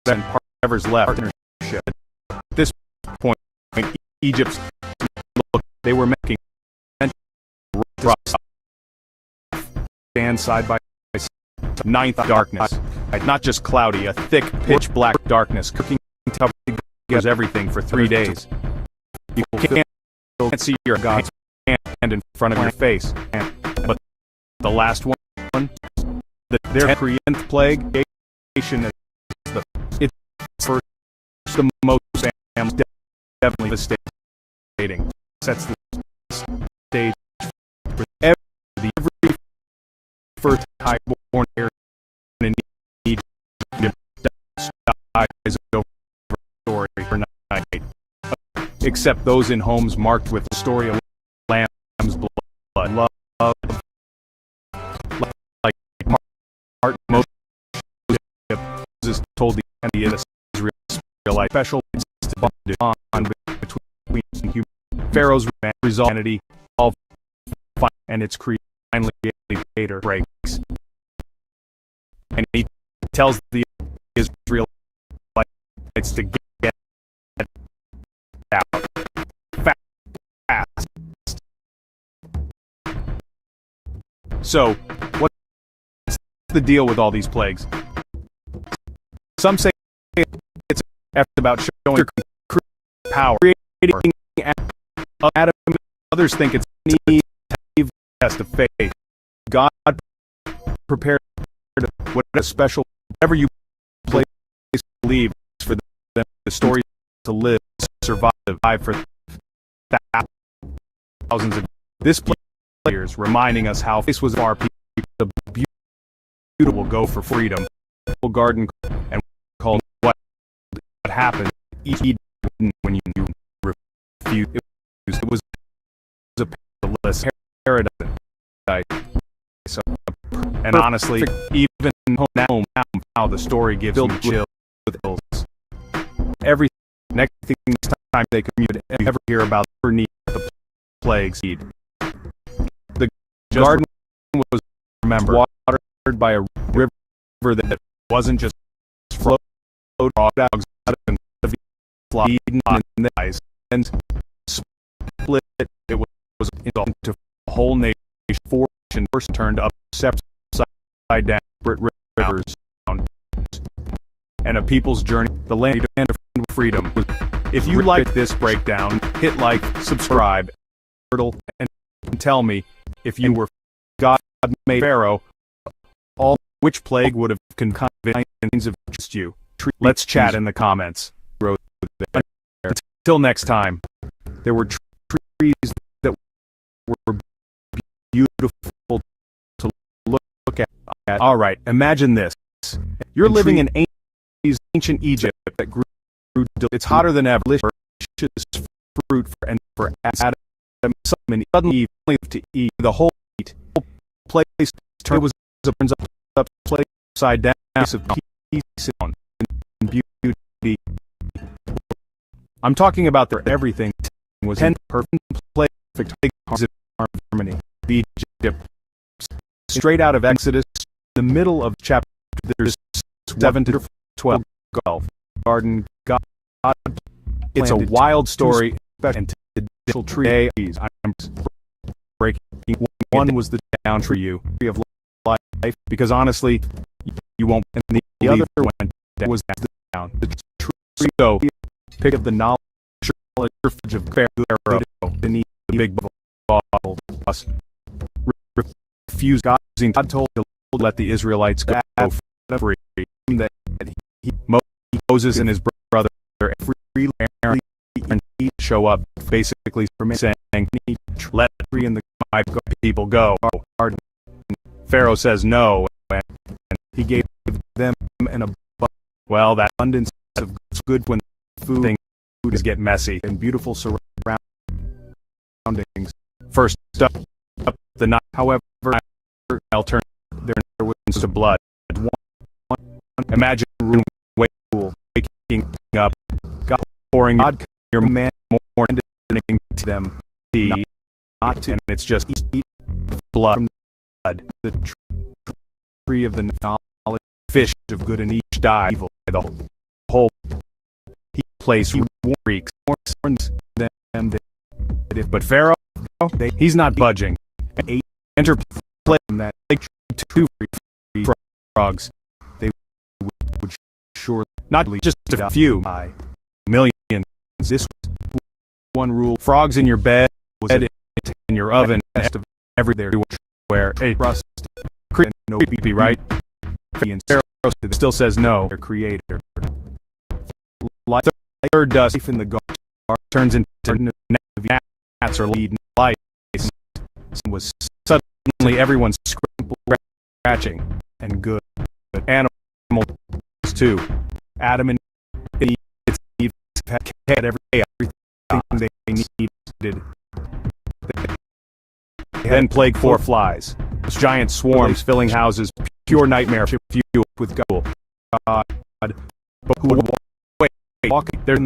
and whatever's left. At this point, Egypt's look, they were making stand side by side. Ninth darkness, not just cloudy, a thick, pitch black darkness, cooking together everything for 3 days. You can't see your God's hand in front of your face, but the last one, their creative plague, it's first the most definitely devastating. Sets the stage for every first high-born heir in Egypt dies over story for night, except those in homes marked with the story of lamb's blood, love, like Moses told the Israelite special bond between Pharaoh's humanity, and its finally breaks, and he tells the Israelites to get out fast. So, what's the deal with all these plagues? Some say it's about showing power, creating Adam. Others think it's a test of faith. God prepared what a special, whatever you place believe for them, the story to live, survive for thousands of this players, reminding us how this was our people, the beautiful go for freedom, garden, and called what happened Eden when you refused. It was a perilous paradise. So, and honestly, even now the story gives me chills. Every next time they commute, ever hear about the plagues. The garden was, remember, watered by a river that wasn't just flowed dogs out of Eden in the eyes and split. It was into a whole nation. Fortune first turned up, upside down, rivers down, and a people's journey, the land of freedom. If you like this breakdown, hit like, subscribe, and tell me if you were God made Pharaoh, all which plague would have convinced of just you. Let's chat in the comments. Until next time, there were trees that were beautiful to look at. All right, imagine this. You're living in ancient Egypt that grew. It's hotter than ever. Delicious fruit for Adam. Suddenly, to eat the whole place. It was upside down of peace and beauty. I'm talking about everything was in perfect harmony. The Egypt, straight out of Exodus, the middle of chapter 7 to 12. Garden, God. It's a wild story, and digital tree. I'm breaking. One was the down tree of life, because honestly, you won't. And the other one that was down the tree. So, pick up the knowledge of Pharaoh, the big bottle. Refuse God. God told to let the Israelites go free. That Moses and his brother freely and show up, basically saying, "Let free and the people go." Pharaoh says no, and he gave them an abundance. Well, that abundance of good when food is get messy and beautiful surroundings. First up the night, however, I'll turn their winds to blood. Imagine a room way cool, waking up, God pouring God your man more to them. Not and it's just eat blood from blood. The tree of the knowledge, fish of good and each die evil. The whole place reeks them. But Pharaoh, he's not budging. Enter play that two frogs. They would surely not just a few by millions. This one rule: frogs in your bed, in your oven, every there where a rust no be right. And Pharaoh still says no. Their creator, like third dust in the garden, turns into gnats or lead lice. Was suddenly everyone's scratching, and good animals too. Adam and Eve had everything they needed. Then plague 4 flies, giant swarms filling houses, pure nightmare fuel with God. But who would walk? There's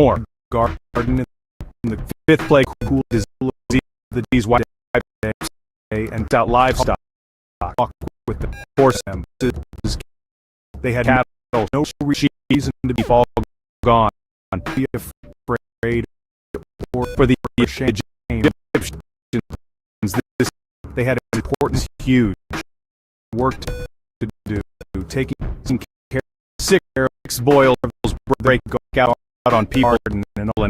more. Garden in the 5th plague, cool disease, white and out livestock. Walk with the horse. They had cattle, no reason to be all gone. Be afraid or for the shame. They had important, huge work to do, taking care of sick boils, break out on people and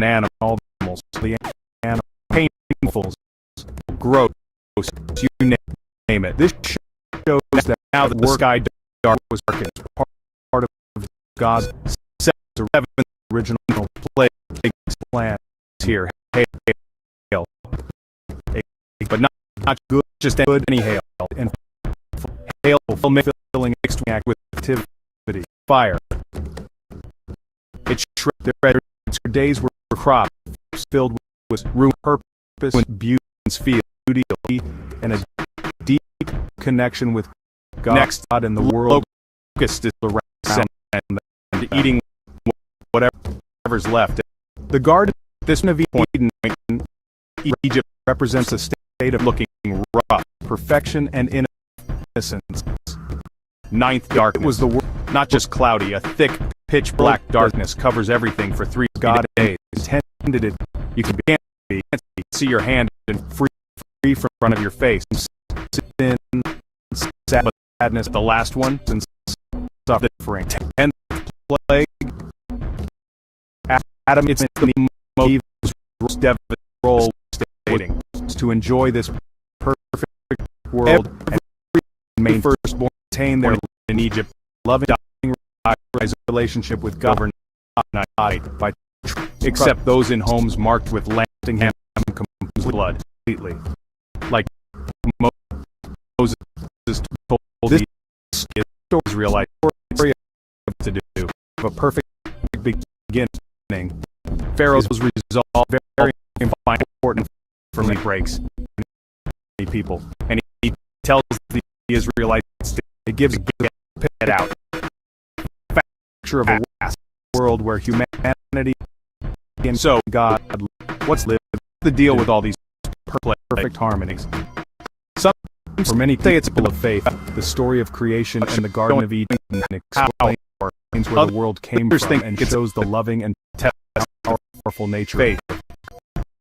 animals, the animal painfuls, gross, you name it. This shows that now that the sky dark was darkened, part of God's original plague plan here. Hail, but not good, just good any hail, and hail filling mixed with activity, fire. It shredded their days were crops filled with room, purpose, beauty, and a deep connection with God. Next, God in the world, focused around and eating whatever's left. The garden, this of Eden, Egypt represents a state of looking rough, perfection, and innocence. 9th darkness was the world, not just cloudy, a thick, pitch black darkness covers everything for 3 days. Tended it, you can't see your hand and free from front of your face. Sin, sadness, the last one, and suffering. 10th plague. Adam, it's the most devastating stating to enjoy this perfect world and main firstborn attain their in Egypt, loving, dying, relationship with God, by except those in homes marked with lasting blood, completely. Like Moses told this Israelite story to do a perfect beginning. Pharaoh's resolve very important for me breaks many people, and he tells the Israelites it gives it out. Picture of a world where humanity and so God, what's the deal with all these perfect harmonies? Some for many say it's full of faith. The story of creation and the Garden of Eden explains where the world came from and shows the loving and powerful nature of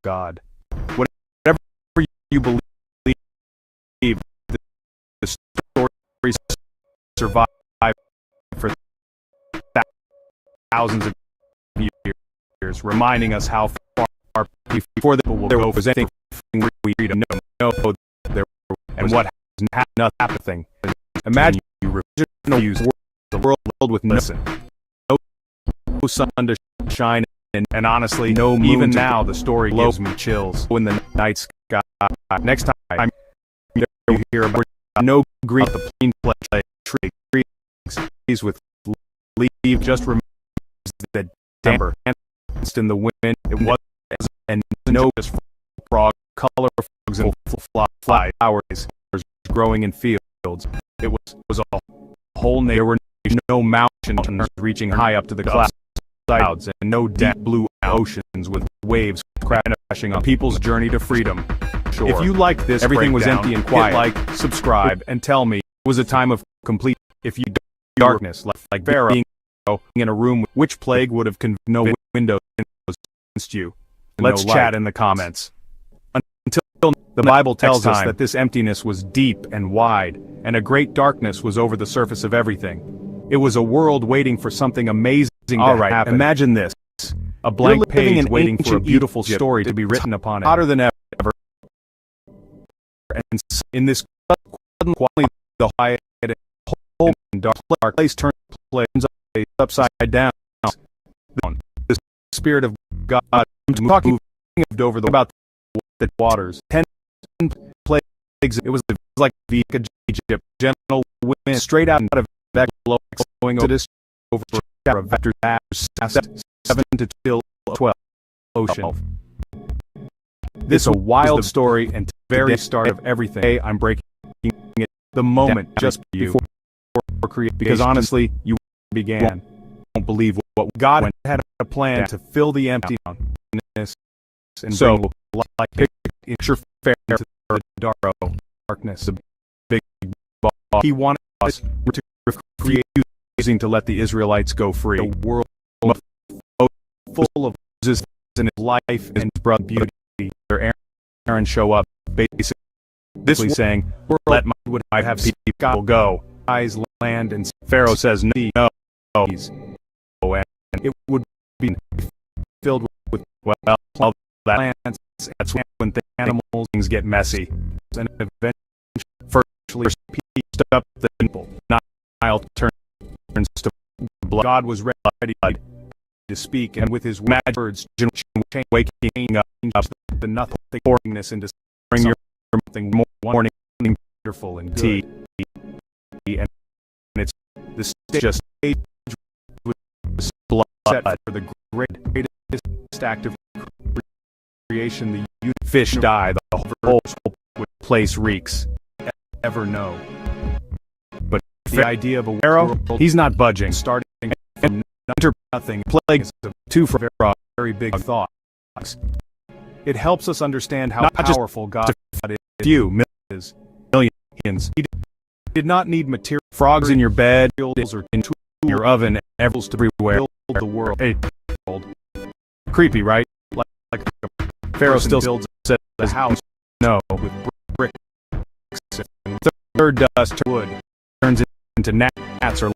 God. Whatever you believe, the stories survive for thousands of years, reminding us how far before there will go anything we know there and what has not happened. Imagine you use the world with no sun to shine, and honestly, no moon. Even now, the story gives me chills in the night sky. Next time you hear about no green, the plain trees with leaves just removes the damper in the wind. It was and no just frog, color frogs and fly flowers growing in fields. It was a whole. There were no mountains reaching high up to the clouds, and no deep blue oceans with waves crashing on people's journey to freedom. Sure. If you liked this, everything was empty and quiet. Hit like, subscribe, and tell me it was a time of complete. If you darkness like Pharaoh being in a room, which plague would have no windows against you? Let's chat in the comments. Until the Bible tells us that this emptiness was deep and wide, and a great darkness was over the surface of everything. It was a world waiting for something amazing to happen. Imagine this: a blank page waiting for a beautiful story to be written upon it. Hotter than ever. And in this quality, the quiet, whole dark place turns upside down. The Spirit of God moved over about the waters. 10 plagues. It was the like Egypt, gentle wind straight out of blowing over vector 7 to 12 ocean. This is a wild story and the very start of everything. I'm breaking it the moment just before creation, because honestly, you began. Won't believe what God had a plan to fill the emptiness and so like picture fair to the darkness, the big ball. He wanted us to create, using to let the Israelites go free. A world full of resistance and life and brother beauty. Aaron show up, basically saying, "Let my would I have people go." Eyes land, and Pharaoh says, "No, and it would be filled with that lands. That's when the animals things get messy, and eventually pieced up the temple. Nile turns to blood. God was ready to speak, and with his magic words, waking up the nothing pouringness into bring your something morning wonderful and tea, and it's the just age with blood set for the greatest act of creation. The fish die, the whole place reeks. Ever know? But the idea of a Pharaoh, he's not budging. Starting from nothing, plagues of two for very big thoughts. It helps us understand how powerful God is. Few millions. He did not need material frogs in your bed or in your oven, everywhere. The world. Creepy, right? Like Pharaoh still builds a house. No, with bricks and third dust wood turns into gnats or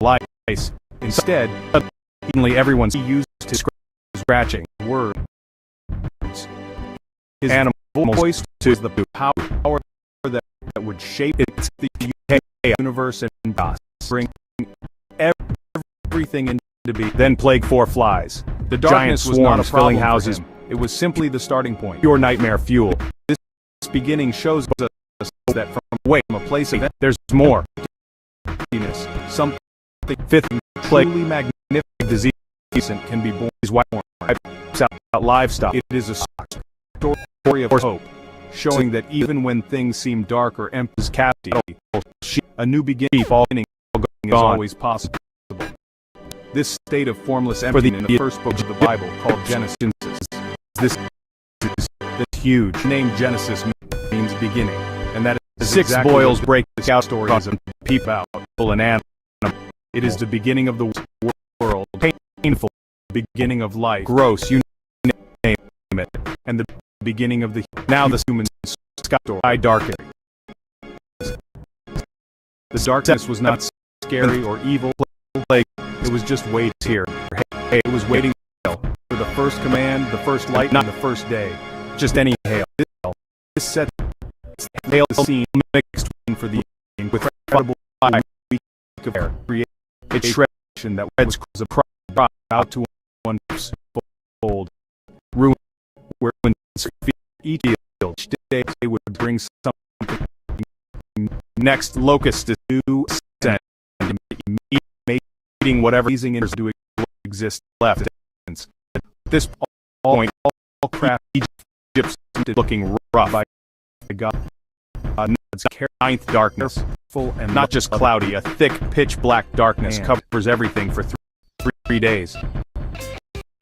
lice. Instead, suddenly everyone's used to scratching words. His animal voice to the power that would shape the universe and bring everything into being. Then plague 4 flies. The darkness was not a filling houses. It was simply the starting point. Pure nightmare fuel. This beginning shows us that from a place of there's more. Something fifth plague, truly magnificent disease can be born. Is wipes out livestock. It is a story of hope, showing that even when things seem dark or empty, a new beginning is always possible. This state of formless emptiness in the first book of the Bible, called Genesis, this huge name Genesis means beginning, and that is 6 exactly boils break the cow stories and peep out an animal. It is the beginning of the world, painful beginning of life, gross, you name it, and the beginning of the now the human sky darkening. The darkness was not scary or evil, like it was just wait here. Hey, it was waiting for the first command, the first light, not the first day. Just any hail. This set hail scene mixed for the with incredible week of air. Create a shred that was a crowd out to one fold. Ruin where when each day would bring something. Next locust is new scent, mating whatever easing in do exist left. At this point, all craft Egypt looking rough by God's 9th darkness, full and not just cloudy, a thick pitch black darkness covers everything for 3 days.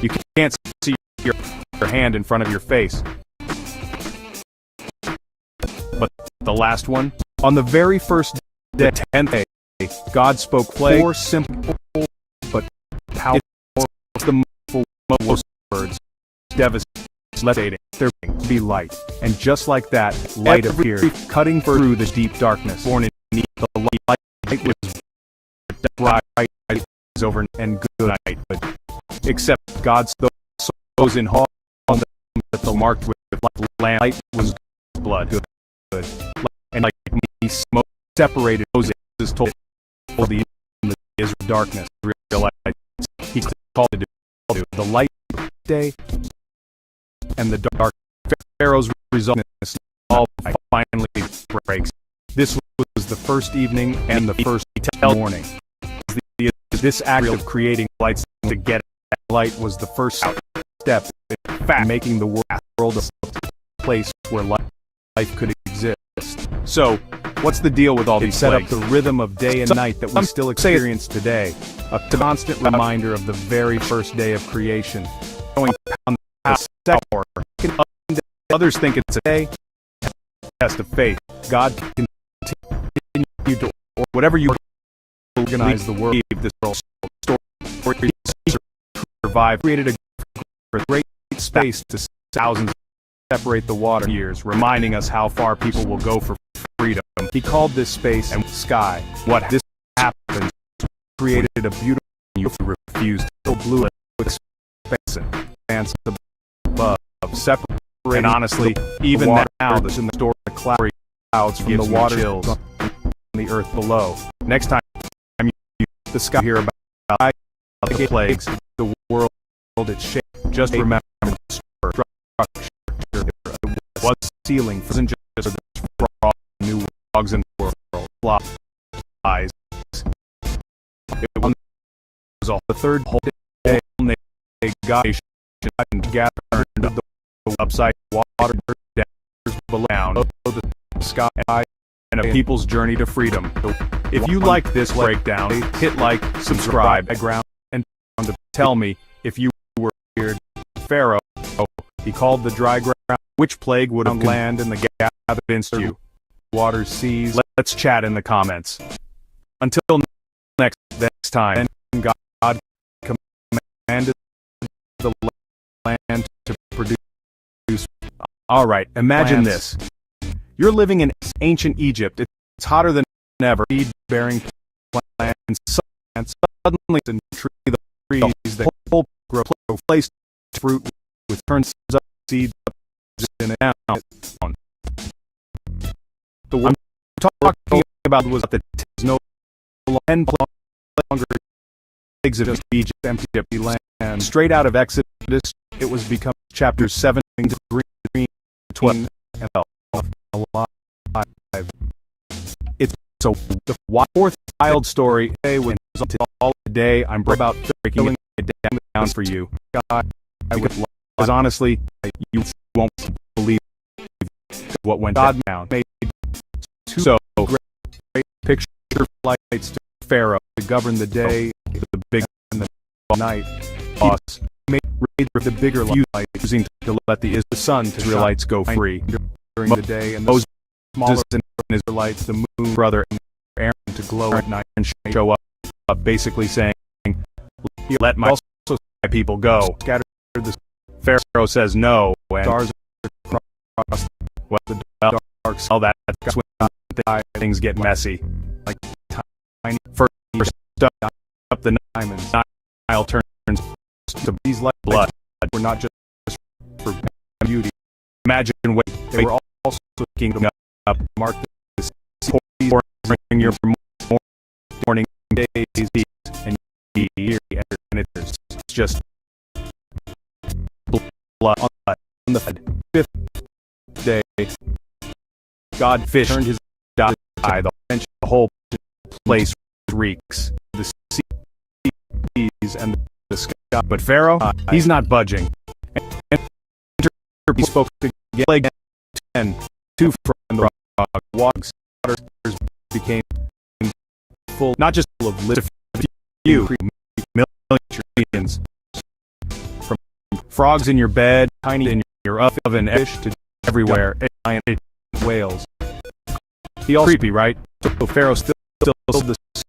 You can't see your hand in front of your face. But the last one, on the very first day, 10th day, God spoke plague. 4 simple but powerful, the most words, devastating. There be light, and just like that, light appeared, cutting through the deep darkness. Born in the light was bright over and good night, but except God's those in hall that the marked with light was blood. Good. And like me, smoke separated Moses told the Israel darkness. Realized he called it the light day and the dark. Pharaoh's result all finally breaks. This was the first evening and the first morning. This act of creating lights to get light was the first step in fact making the world a place where life could exist. So, what's the deal with all these set up the rhythm of day and night that we still experience today? A constant reminder of the very first day of creation. Going pound the hour. Others think it's a day. Test of faith. God can continue to, or whatever you organize the world. This story survive created a great space to thousands separate the water years, reminding us how far people will go for freedom. He called this space and sky. What this happened created a beautiful you refused to blue it with expanse above separate. And honestly, even now, there's in the store the clouds from the water hills on the earth below. Next time you the sky hear about the plagues, the world its shape. Just remember the structure. It was ceiling for just this frog, new frogs in the world, flies. It was all the third whole day. God and gathered the upside water down the sky and a people's journey to freedom. If you like this breakdown, hit like, subscribe, and to tell me if you were feared Pharaoh. He called the dry ground. Which plague would have land in the gap against you? Waters, seas. Let's chat in the comments. Until next time, God commanded the land to produce. All right, imagine this. You're living in ancient Egypt. It's hotter than ever. Seed-bearing plants. And suddenly, the trees that whole grow placed fruit with turns up seeds in it down. The one I'm talking about was that there's no longer exit Egypt, empty land. Straight out of Exodus, it was become chapter 7 to 12 and alive. It's so the fourth wild story was all today. I'm about breaking it down for you. God, because honestly, you won't believe what went down. Made two great picture flights to Pharaoh to govern the day, the big and the night. Boss made the bigger light using to let the sun to Israelites go free during the day, and those smaller Israelites, the moon, brother, and Aaron to glow at night and show up basically saying, "Let my people go." Scatter the Pharaoh says no, and stars across the dark cell that things get messy. Like tiny first up the Nile turns to these like blood. We're not just for beauty. Imagine what they were also looking up. Mark this bring your morning days and year, and it's just blood on the fifth day. God fish turned his eye, the whole place reeks. The seas and the sky. But Pharaoh, he's not budging. And he spoke to plague 10, 2 from the waters became full, not just full of litter, few millions. From frogs in your bed, tiny in your oven, fish to everywhere, giant whales. He all creepy, right? So Pharaoh still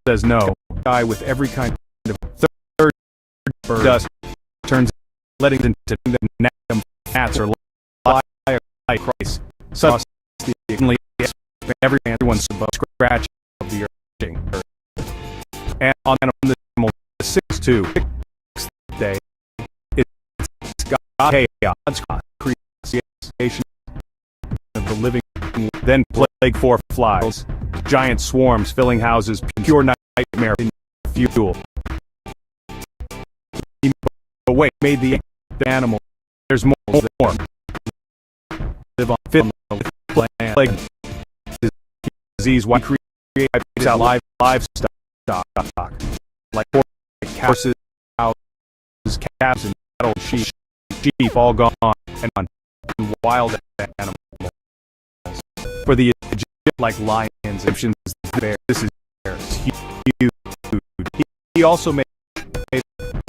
says no. Guy with every kind of third bird dust turns letting into the gnats or lie like Christ. Such the everyone's above scratch of the earth. And on the 6th day, it's God's creation of the living. Then plague 4 flies, giant swarms filling houses, pure nightmare fuel. But wait, made the animal. There's more. Live on the plague disease why create livestock like horses, cows, calves, and cattle, sheep all gone, and wild animals. For the Egyptians, like lions, Egyptians, bears. This is bears. Huge. He also made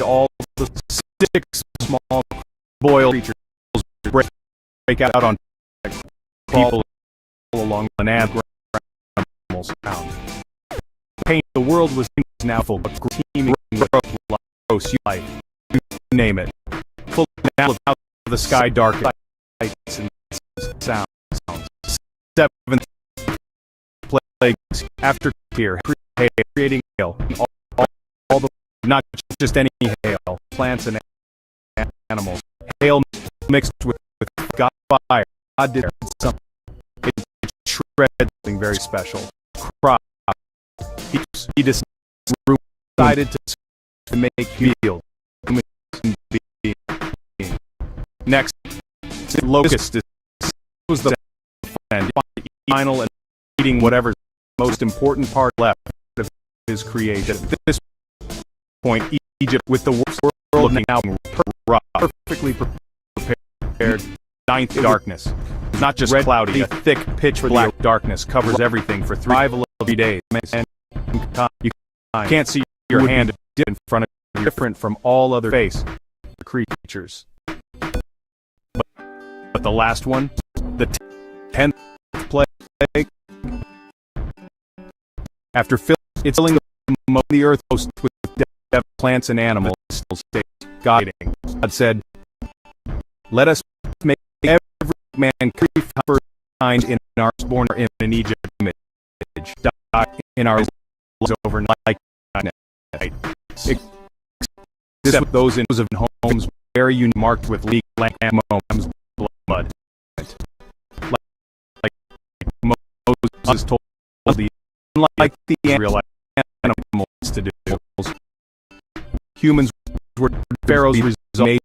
all the 6 small boiled creatures break out on people along the animals found. Pain. The world was now full of teeming gross life. You name it. Full now of the sky dark lights and sounds. 7 plagues after fear, creating hail. All the not just any hail, plants and animals. Hail mixed with God fire. God did something. It shred something very special. Crop. He decided to make field. Next, locust was the final and eating whatever's most important part left of his creation. At this point, Egypt, with the world now perfectly prepared, 9th darkness. Not just cloudy, a thick pitch black darkness covers everything for 3 days. And you can't see your hand in front of you, different from all other face creatures. But the last one, the 10th plague, after filling the earth host with dead plants and animals, God said, "Let us make every man first kind in our born in an Egypt image, die in our lives overnight." This with those in homes very unique, marked with leak blank lambs blood. Like Moses told the unlike the Israelite animals to do, humans were Pharaoh's result made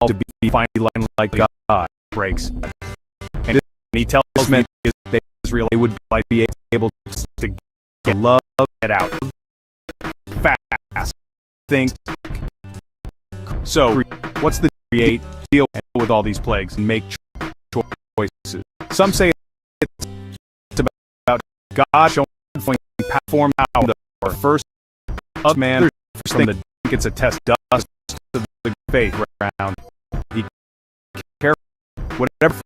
to be finally like God breaks. And he tells men that Israel would be able to get love, get out fast things. So, what's the create, deal with all these plagues, and make choices? Some say it's about God showing form out the first of man. First thing that gets a test dust to the faith around. Be careful, whatever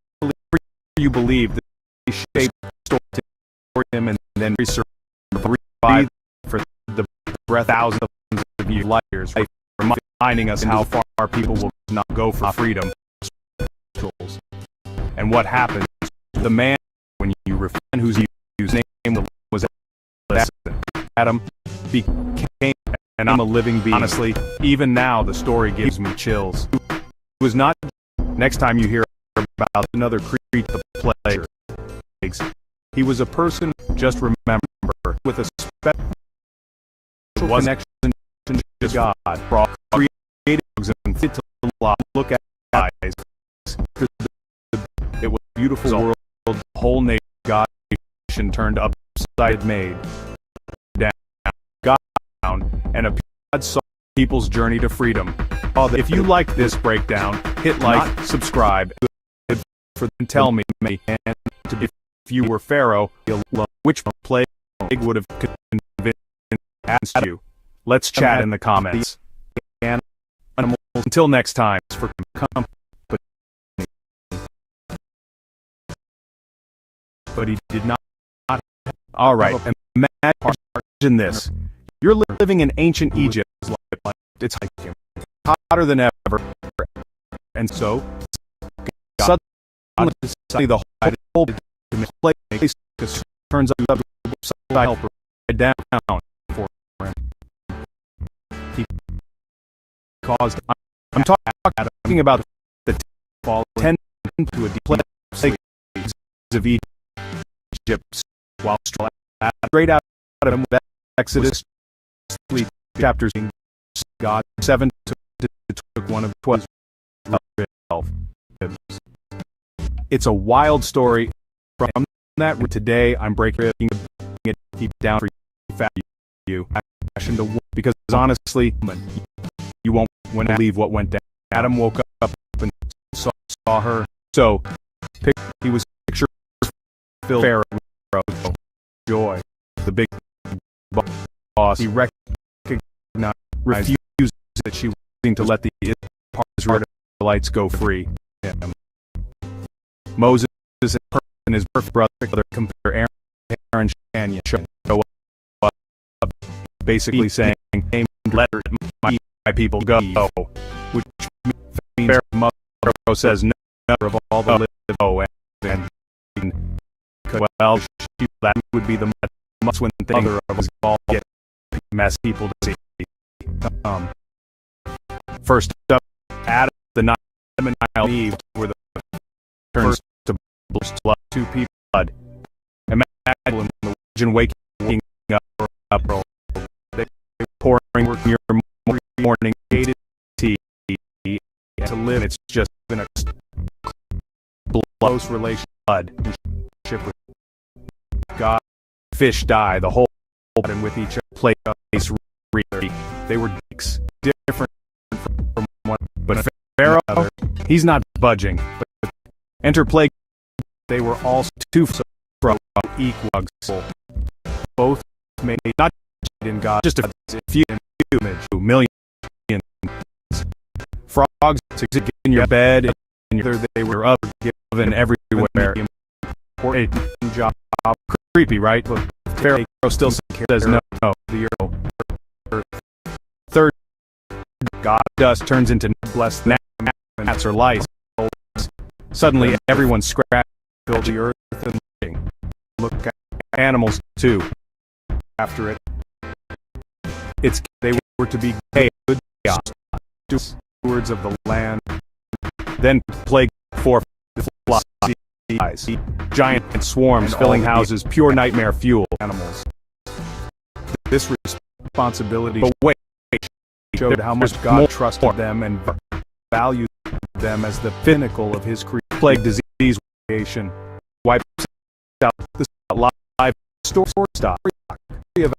you believe, that he shaped for him and then revive for the breath thousands of years, reminding us how far people will not go for freedom. And what happens? The man, when you refine whose name was Adam, became, and I'm a living being. Honestly, even now the story gives me chills. It was not. Next time you hear about another creature, the plagues, he was a person. Just remember, with a special connection to God, for all created and fit to look at eyes. It was a beautiful world, the whole nation, God nation turned upside, made down, God down, and a God saw people's journey to freedom. If you like this breakdown, hit like, subscribe, for and tell me, and if you were Pharaoh, which plague would have convinced you? Let's chat in the comments. Until next time, for company. But he did not. All right, imagine this: you're living in ancient Egypt. It's hotter than ever, and so suddenly the whole place turns up upside down for him. He caused. I'm talking about the fall 10 to a deep plague of Egypt, while straight out of Exodus 3 chapters, God 7 took one of 12. It's a wild story. From that, today I'm breaking keep down for you. Because honestly, you won't believe what went down. Adam woke up and saw her. So, he was picture filled Pharaoh joy. The big boss. He refused that she was willing to let the Israelites go free. Moses and his birth brother compare Aaron and Shania show up, basically saying, "Let my people go," which means Pharaoh says, "No, of all the live and well, that would be the most when thing of us all get mess people to see." First up, Adam and Eve were the first to blood two people blood. Imagine the region waking up, they pouring your morning hated tea to live. It's just been a close relationship with God. Fish die, the whole and with each other play face. They were different from one, but Pharaoh, he's not budging. But enter plague. They were all two from equal. Both made not in God, just a few million frogs to get in your bed, and they were up given everywhere. Important job, creepy, right? But Pharaoh still says no. The earth. Third, God dust turns into blessed gnats or lice. Suddenly, everyone scratched, filled the earth, and look at animals too. After it, they were to be good stewards of the land. Then plague forth the flies, giant swarms filling houses, pure nightmare fuel. Animals. This responsibility, but wait, showed how much God trusted them and valued them as the pinnacle of His plague disease creation. Wipes out the live stock of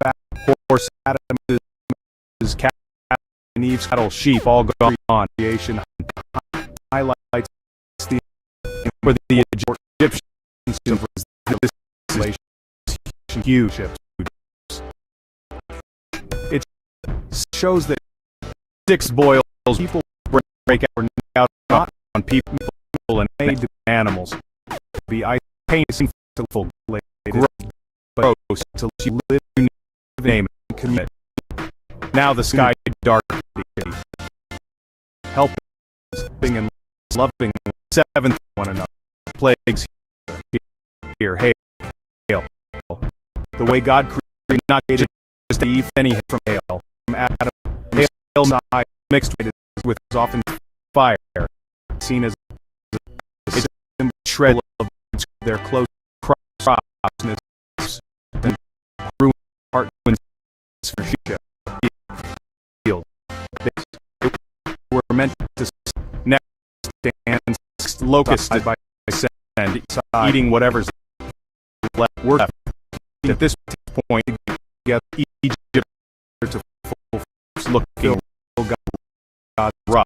horse, Adam's cat, and Eve's cattle, sheep, all gone on. Creation highlights the for the Egyptians this huge. It shows that 6 boils people break out not on people and made animals be painting full but to live name and commit. Now the sky dark, helping and loving 7th one another. Plagues here, hail. The way God created, not created just Eve, any from hail. From Adam, hail not mixed with often fire, seen as a shred of their close crossness and ruin heart for field. They were meant to next stand locusted by sand, eating whatever's left. At this point, Egypt to looking God's rough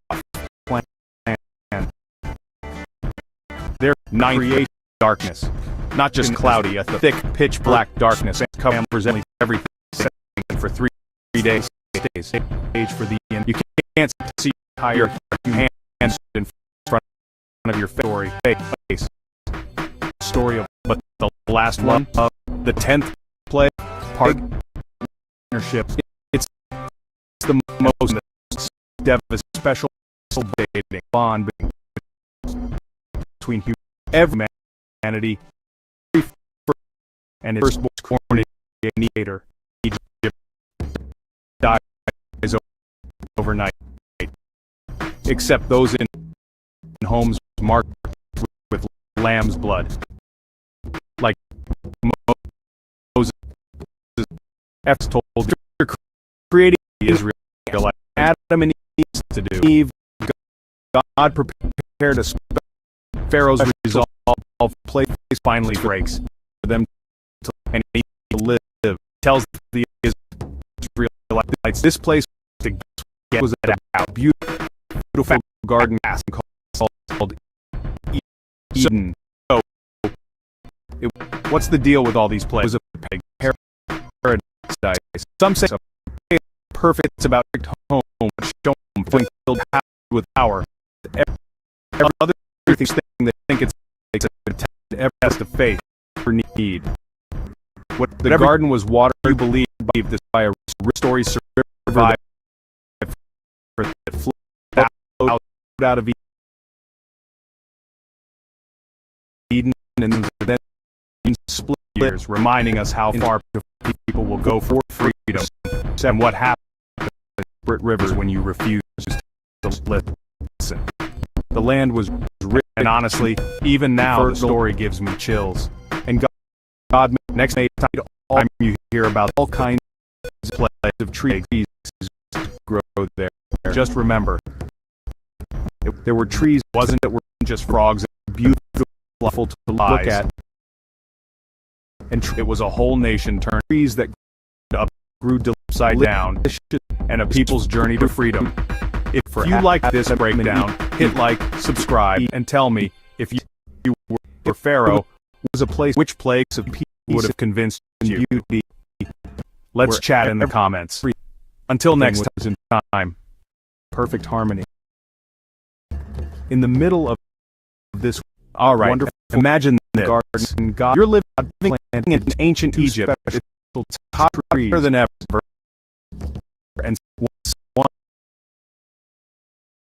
plan. Their 9 create darkness, not just cloudy, a thick, pitch black darkness, and presenting everything for 3 days. Stage for the end. You can't see higher hands in front of your face. Story of, but the last one of the 10th plague, partnership. It's the most special bond between humanity and its firstborn creator. Egypt dies overnight, except those in homes marked with lamb's blood, like Moses. F told you're creating Israel like Adam and Eve to do. Eve, God prepared us. Pharaoh's resolve place finally breaks for them to live tells the Israelites this place was at a beautiful garden called Eden. So, what's the deal with all these places? It was a paradise. Some say it's perfect. It's about home, filled with power. Every other thing they think it's every test of faith for need. What the garden was water, you believe this by a story survived that flowed out of Eden and then split years, reminding us how far people will go for freedom and what happens in split rivers when you refuse to listen. The land was rich, and honestly, even now the story gives me chills. And God next time you hear about all kinds of trees grow there. Just remember, there were trees, wasn't it? Were just frogs, beautiful to look at. And it was a whole nation turned trees that grew upside down, and a people's journey to freedom. If you like this breakdown, hit like, subscribe, and tell me if you were Pharaoh was a place which plagues of peace would have convinced you. Let's chat in the comments. Until next time, perfect harmony. In the middle of this, all right, wonderful. Imagine this garden. God, you're living in ancient Egypt, higher than ever, and